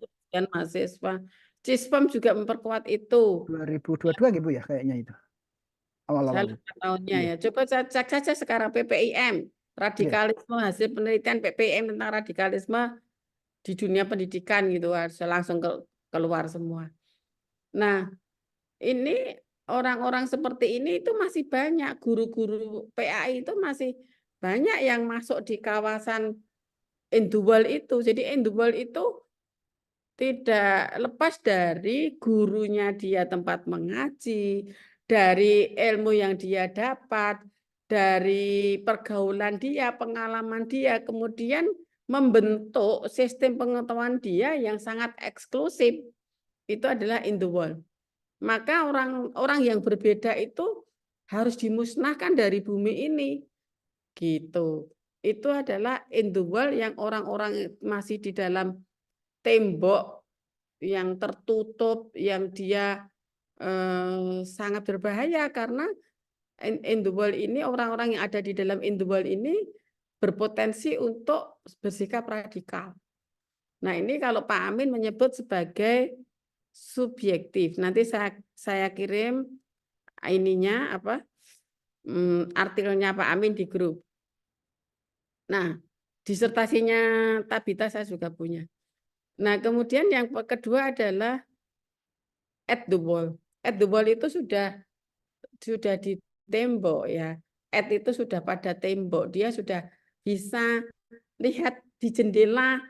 mahasiswa. CISPOM juga memperkuat itu. 2022 gitu ya kayaknya itu. Awal-awal. Tahunnya ya. Coba cek saja sekarang PPIM, radikalisme, hasil penelitian PPIM tentang radikalisme di dunia pendidikan gitu, langsung keluar semua. Nah, ini orang-orang seperti ini itu masih banyak, guru-guru PAI itu masih banyak yang masuk di kawasan in the world itu. Jadi in the world itu tidak lepas dari gurunya dia tempat mengaji, dari ilmu yang dia dapat, dari pergaulan dia, pengalaman dia, kemudian membentuk sistem pengetahuan dia yang sangat eksklusif. Itu adalah in the world. Maka orang yang berbeda itu harus dimusnahkan dari bumi ini. Gitu. Itu adalah in the world yang orang-orang masih di dalam tembok yang tertutup, yang dia sangat berbahaya karena in the world ini, orang-orang yang ada di dalam in the world ini berpotensi untuk bersikap radikal. Nah, ini kalau Pak Amin menyebut sebagai subjektif. Nanti saya kirim ininya apa artikelnya Pak Amin di grup. Nah, disertasinya Tabita saya juga punya. Nah, kemudian yang kedua adalah at the wall. At the wall itu sudah di tembok ya. At itu sudah pada tembok. Dia sudah bisa lihat di jendela.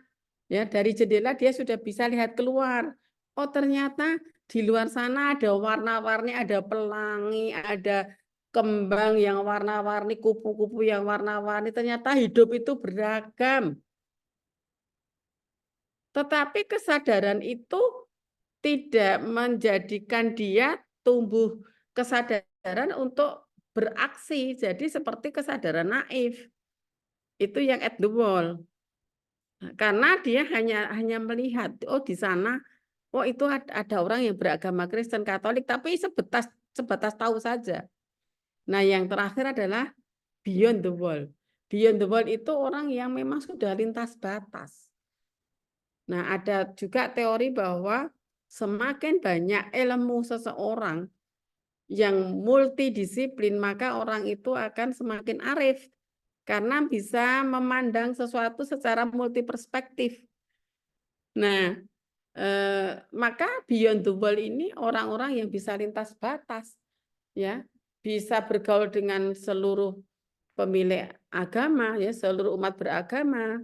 Ya, dari jendela dia sudah bisa lihat keluar. Oh, ternyata di luar sana ada warna-warni, ada pelangi, ada kembang yang warna-warni, kupu-kupu yang warna-warni. Ternyata hidup itu beragam. Tetapi kesadaran itu tidak menjadikan dia tumbuh kesadaran untuk beraksi. Jadi seperti kesadaran naif. Itu yang at the wall. Karena dia hanya melihat, oh di sana, oh itu ada orang yang beragama Kristen Katolik, tapi sebatas tahu saja. Nah, yang terakhir adalah beyond the wall. Beyond the wall itu orang yang memang sudah lintas batas. Nah, ada juga teori bahwa semakin banyak ilmu seseorang yang multidisiplin, maka orang itu akan semakin arif. Karena bisa memandang sesuatu secara multiperspektif. Nah, maka beyond the wall ini orang-orang yang bisa lintas batas, ya, bisa bergaul dengan seluruh pemilik agama, ya, seluruh umat beragama,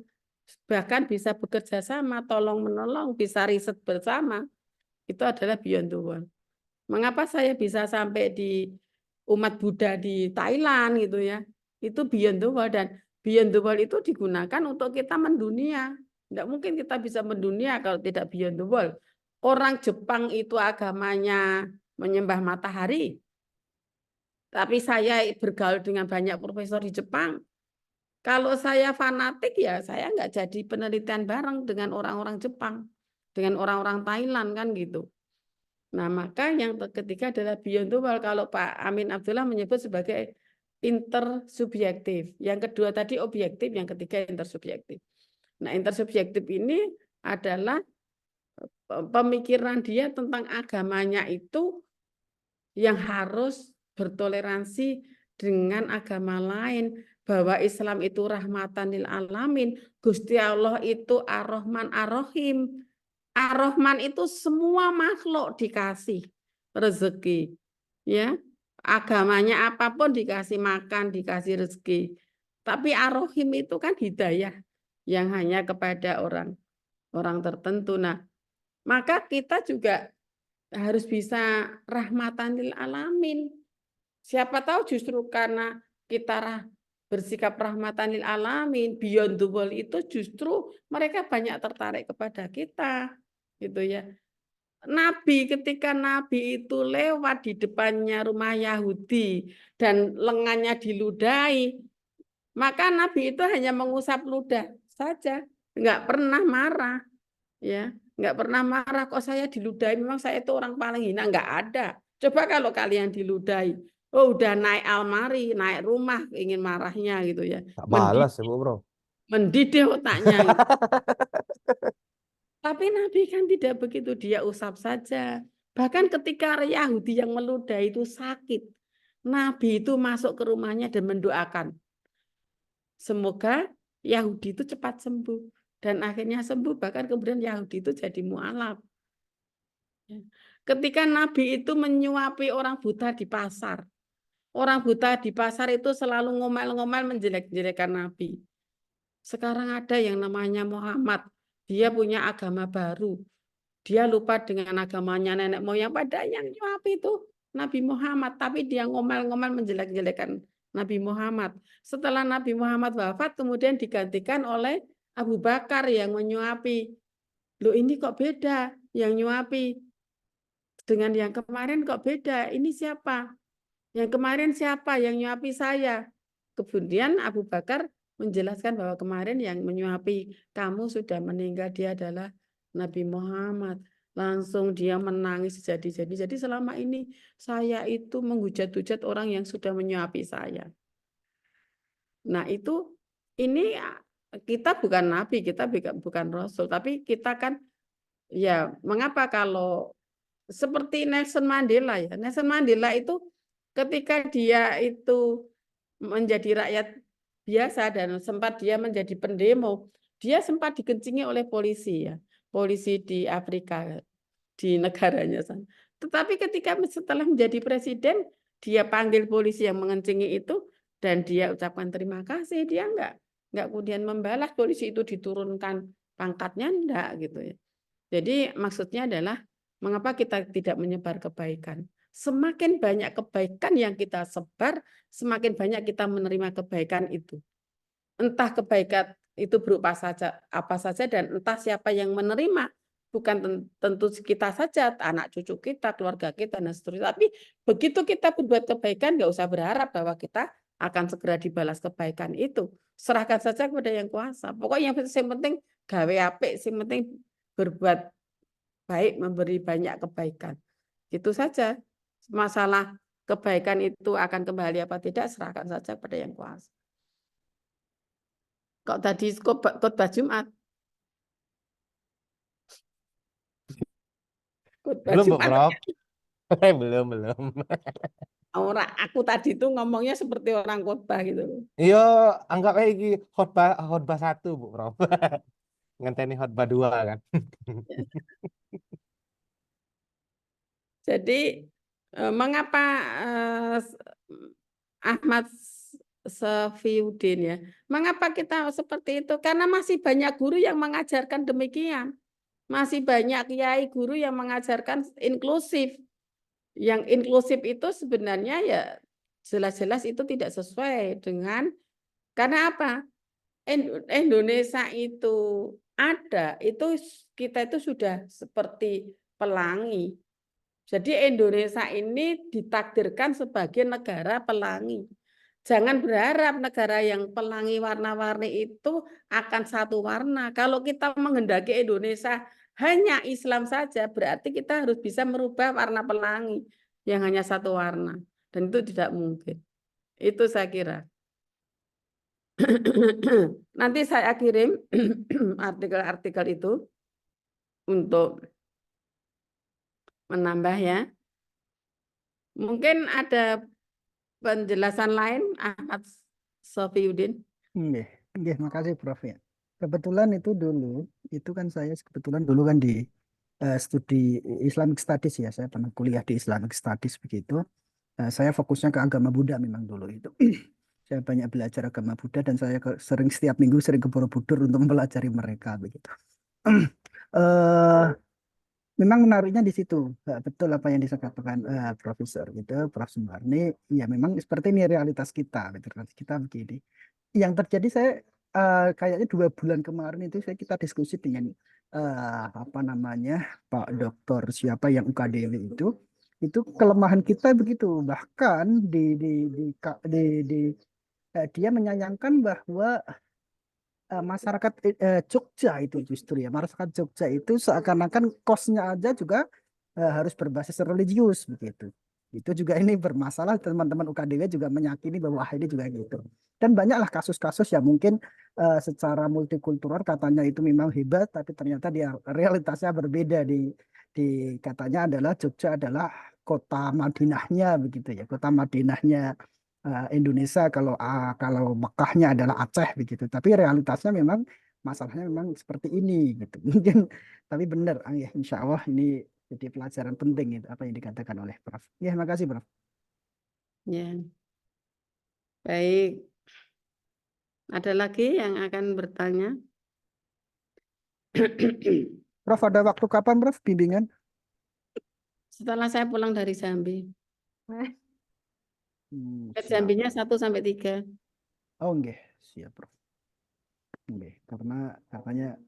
bahkan bisa bekerja sama, tolong menolong, bisa riset bersama. Itu adalah beyond the wall. Mengapa saya bisa sampai di umat Buddha di Thailand gitu ya? Itu beyond the wall, dan beyond the wall itu digunakan untuk kita mendunia. Tidak mungkin kita bisa mendunia kalau tidak beyond the wall. Orang Jepang itu agamanya menyembah matahari. Tapi saya bergaul dengan banyak profesor di Jepang. Kalau saya fanatik ya saya nggak jadi penelitian bareng dengan orang-orang Jepang. Dengan orang-orang Thailand kan gitu. Nah, maka yang ketiga adalah beyond the wall. Kalau Pak Amin Abdullah menyebut sebagai intersubjektif. Yang kedua tadi objektif, yang ketiga intersubjektif. Nah, intersubjektif ini adalah pemikiran dia tentang agamanya itu yang harus bertoleransi dengan agama lain, bahwa Islam itu rahmatan lil alamin, Gusti Allah itu Ar-Rahman Ar-Rahim. Ar-Rahman itu semua makhluk dikasih rezeki, ya. Agamanya apapun dikasih makan, dikasih rezeki. Tapi Ar-Rahim itu kan hidayah yang hanya kepada orang tertentu. Nah, maka kita juga harus bisa rahmatan lil alamin. Siapa tahu justru karena kita bersikap rahmatan lil alamin, beyond the wall itu justru mereka banyak tertarik kepada kita, gitu ya. Nabi, ketika Nabi itu lewat di depannya rumah Yahudi dan lengannya diludahi, maka Nabi itu hanya mengusap ludah saja, nggak pernah marah, ya, nggak pernah marah. Kok saya diludahi? Memang saya itu orang paling hina? Nggak ada. Coba kalau kalian diludahi, oh udah naik almari, naik rumah, ingin marahnya gitu ya. Tak balas ya, Bro. Mendidih otaknya. Gitu. Tapi Nabi kan tidak begitu, dia usap saja. Bahkan ketika Yahudi yang meludahi itu sakit, Nabi itu masuk ke rumahnya dan mendoakan. Semoga Yahudi itu cepat sembuh. Dan akhirnya sembuh, bahkan kemudian Yahudi itu jadi mu'alaf. Ketika Nabi itu menyuapi orang buta di pasar, orang buta di pasar itu selalu ngomel-ngomel menjelek-jelekan Nabi. Sekarang ada yang namanya Muhammad. Dia punya agama baru. Dia lupa dengan agamanya nenek moyang. Padahal yang nyuapi itu Nabi Muhammad. Tapi dia ngomel-ngomel menjelek-jelekan Nabi Muhammad. Setelah Nabi Muhammad wafat, kemudian digantikan oleh Abu Bakar yang menyuapi. Loh ini kok beda yang nyuapi dengan yang kemarin kok beda. Ini siapa? Yang kemarin siapa yang nyuapi saya? Kemudian Abu Bakar menjelaskan bahwa kemarin yang menyuapi kamu sudah meninggal, dia adalah Nabi Muhammad. Langsung dia menangis jadi-jadi. Jadi selama ini saya itu menghujat-hujat orang yang sudah menyuapi saya. Nah itu ini kita bukan nabi, kita bukan rasul, tapi kita kan ya mengapa kalau seperti Nelson Mandela ya. Nelson Mandela itu ketika dia itu menjadi rakyat biasa dan sempat dia menjadi pendemo, dia sempat dikencingi oleh polisi ya. Polisi di Afrika, di negaranya sana. Tetapi ketika setelah menjadi presiden, dia panggil polisi yang mengencingi itu dan dia ucapkan terima kasih, dia enggak kemudian membalas polisi itu diturunkan pangkatnya enggak gitu ya. Jadi maksudnya adalah mengapa kita tidak menyebar kebaikan? Semakin banyak kebaikan yang kita sebar, semakin banyak kita menerima kebaikan itu. Entah kebaikan itu berupa saja apa saja dan entah siapa yang menerima, bukan tentu kita saja, anak cucu kita, keluarga kita dan seterusnya. Tapi begitu kita berbuat kebaikan, nggak usah berharap bahwa kita akan segera dibalas kebaikan itu. Serahkan saja kepada yang kuasa. Pokoknya yang penting gawe apik, yang penting berbuat baik, memberi banyak kebaikan. Itu saja. Masalah kebaikan itu akan kembali apa tidak, serahkan saja pada yang kuasa. Kok tadi khotbah Jumat? Khotbah Belum, Bu Jumat. Prof. Belum. Orang aku tadi tuh ngomongnya seperti orang khotbah gitu loh. Iya, anggap aja iki khotbah 1, Bu Prof. Ngenteni khotbah 2 kan. Jadi mengapa Ahmad Safiuddin ya? Mengapa kita seperti itu? Karena masih banyak guru yang mengajarkan demikian. Masih banyak kiai guru yang mengajarkan inklusif. Yang inklusif itu sebenarnya ya jelas-jelas itu tidak sesuai dengan, karena apa? Indonesia itu ada, itu kita itu sudah seperti pelangi. Jadi Indonesia ini ditakdirkan sebagai negara pelangi. Jangan berharap negara yang pelangi warna-warni itu akan satu warna. Kalau kita menghendaki Indonesia hanya Islam saja, berarti kita harus bisa merubah warna pelangi yang hanya satu warna. Dan itu tidak mungkin. Itu saya kira. Nanti saya kirim artikel-artikel itu untuk menambah ya. Mungkin ada penjelasan lain, Ahmad Safiuddin. Nggih, makasih Prof ya. Kebetulan itu dulu, itu kan saya kebetulan dulu kan di studi Islamic Studies ya, saya pernah kuliah di Islamic Studies begitu. Saya fokusnya ke agama Buddha memang dulu itu. Saya banyak belajar agama Buddha dan saya setiap minggu sering ke Borobudur untuk mempelajari mereka begitu. Memang menariknya di situ, betul apa yang disebutkan Profesor gitu, Prof Sumarni. Ya memang seperti ini realitas kita, kita begini. Yang terjadi saya kayaknya 2 bulan kemarin itu kita diskusi dengan apa namanya Pak Dokter siapa yang UKDW itu kelemahan kita begitu. Bahkan dia menyayangkan bahwa masyarakat Jogja itu justru ya, masyarakat Jogja itu seakan-akan kosnya aja juga harus berbasis religius begitu. Itu juga ini bermasalah, teman-teman UKDW juga meyakini bahwa ini juga gitu. Dan banyaklah kasus-kasus yang mungkin secara multikultural katanya itu memang hebat, tapi ternyata dia realitasnya berbeda di katanya adalah Jogja adalah kota Madinahnya begitu ya, kota Madinahnya Indonesia, kalau Mekahnya adalah Aceh begitu. Tapi realitasnya memang masalahnya memang seperti ini gitu. Mungkin tapi benar ya, insya Allah ini jadi pelajaran penting itu apa yang dikatakan oleh Prof. Ya, makasih Prof. Ya. Baik. Ada lagi yang akan bertanya? Prof, ada waktu kapan Prof bimbingan? Setelah saya pulang dari Jambi. Siap. Jambinya 1 sampai 3. Oh, nggih, siap Prof. Nggih, karena katanya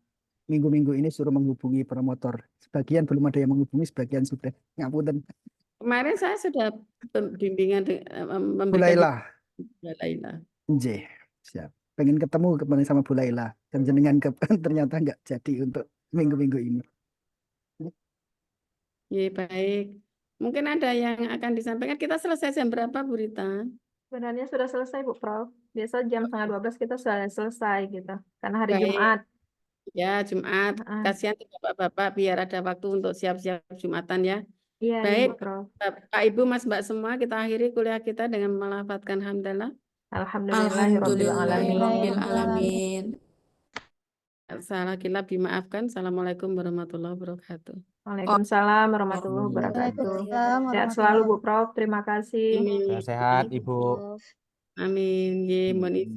minggu-minggu ini suruh menghubungi promotor. Sebagian belum ada yang menghubungi, sebagian sudah. Ngapunten. Kemarin saya sudah bimbingan Bu memberikan Laila, Bu Laila. nggih, siap. Pengen ketemu kemarin sama Bu Laila dan jenengan ternyata nggak jadi untuk minggu-minggu ini. Ya, baik. Mungkin ada yang akan disampaikan. Kita selesai jam berapa, Bu Rita? Sebenarnya sudah selesai Bu Prof. Biasa jam 11:30 kita sudah selesai gitu. Karena hari Baik. Jumat. Ya, Jumat. Ah, Kasihan tuh Bapak-bapak biar ada waktu untuk siap-siap Jumatan ya. iya, iya Baik, Bu Prof. Pak Ibu, Mas Mbak semua, kita akhiri kuliah kita dengan melafadzkan hamdalah. Alhamdulillahirabbil alamin. Alhamdulillahirrahmanirrahim. Salah kilap dimaafkan. Assalamualaikum warahmatullahi wabarakatuh. Waalaikumsalam warahmatullahi wabarakatuh. Waalaikumsalam Sehat selalu Bu warahmatullahi Prof. Terima kasih. Amin. Sehat, Ibu Ibu. Prof. Amin. Ye, mohon izin.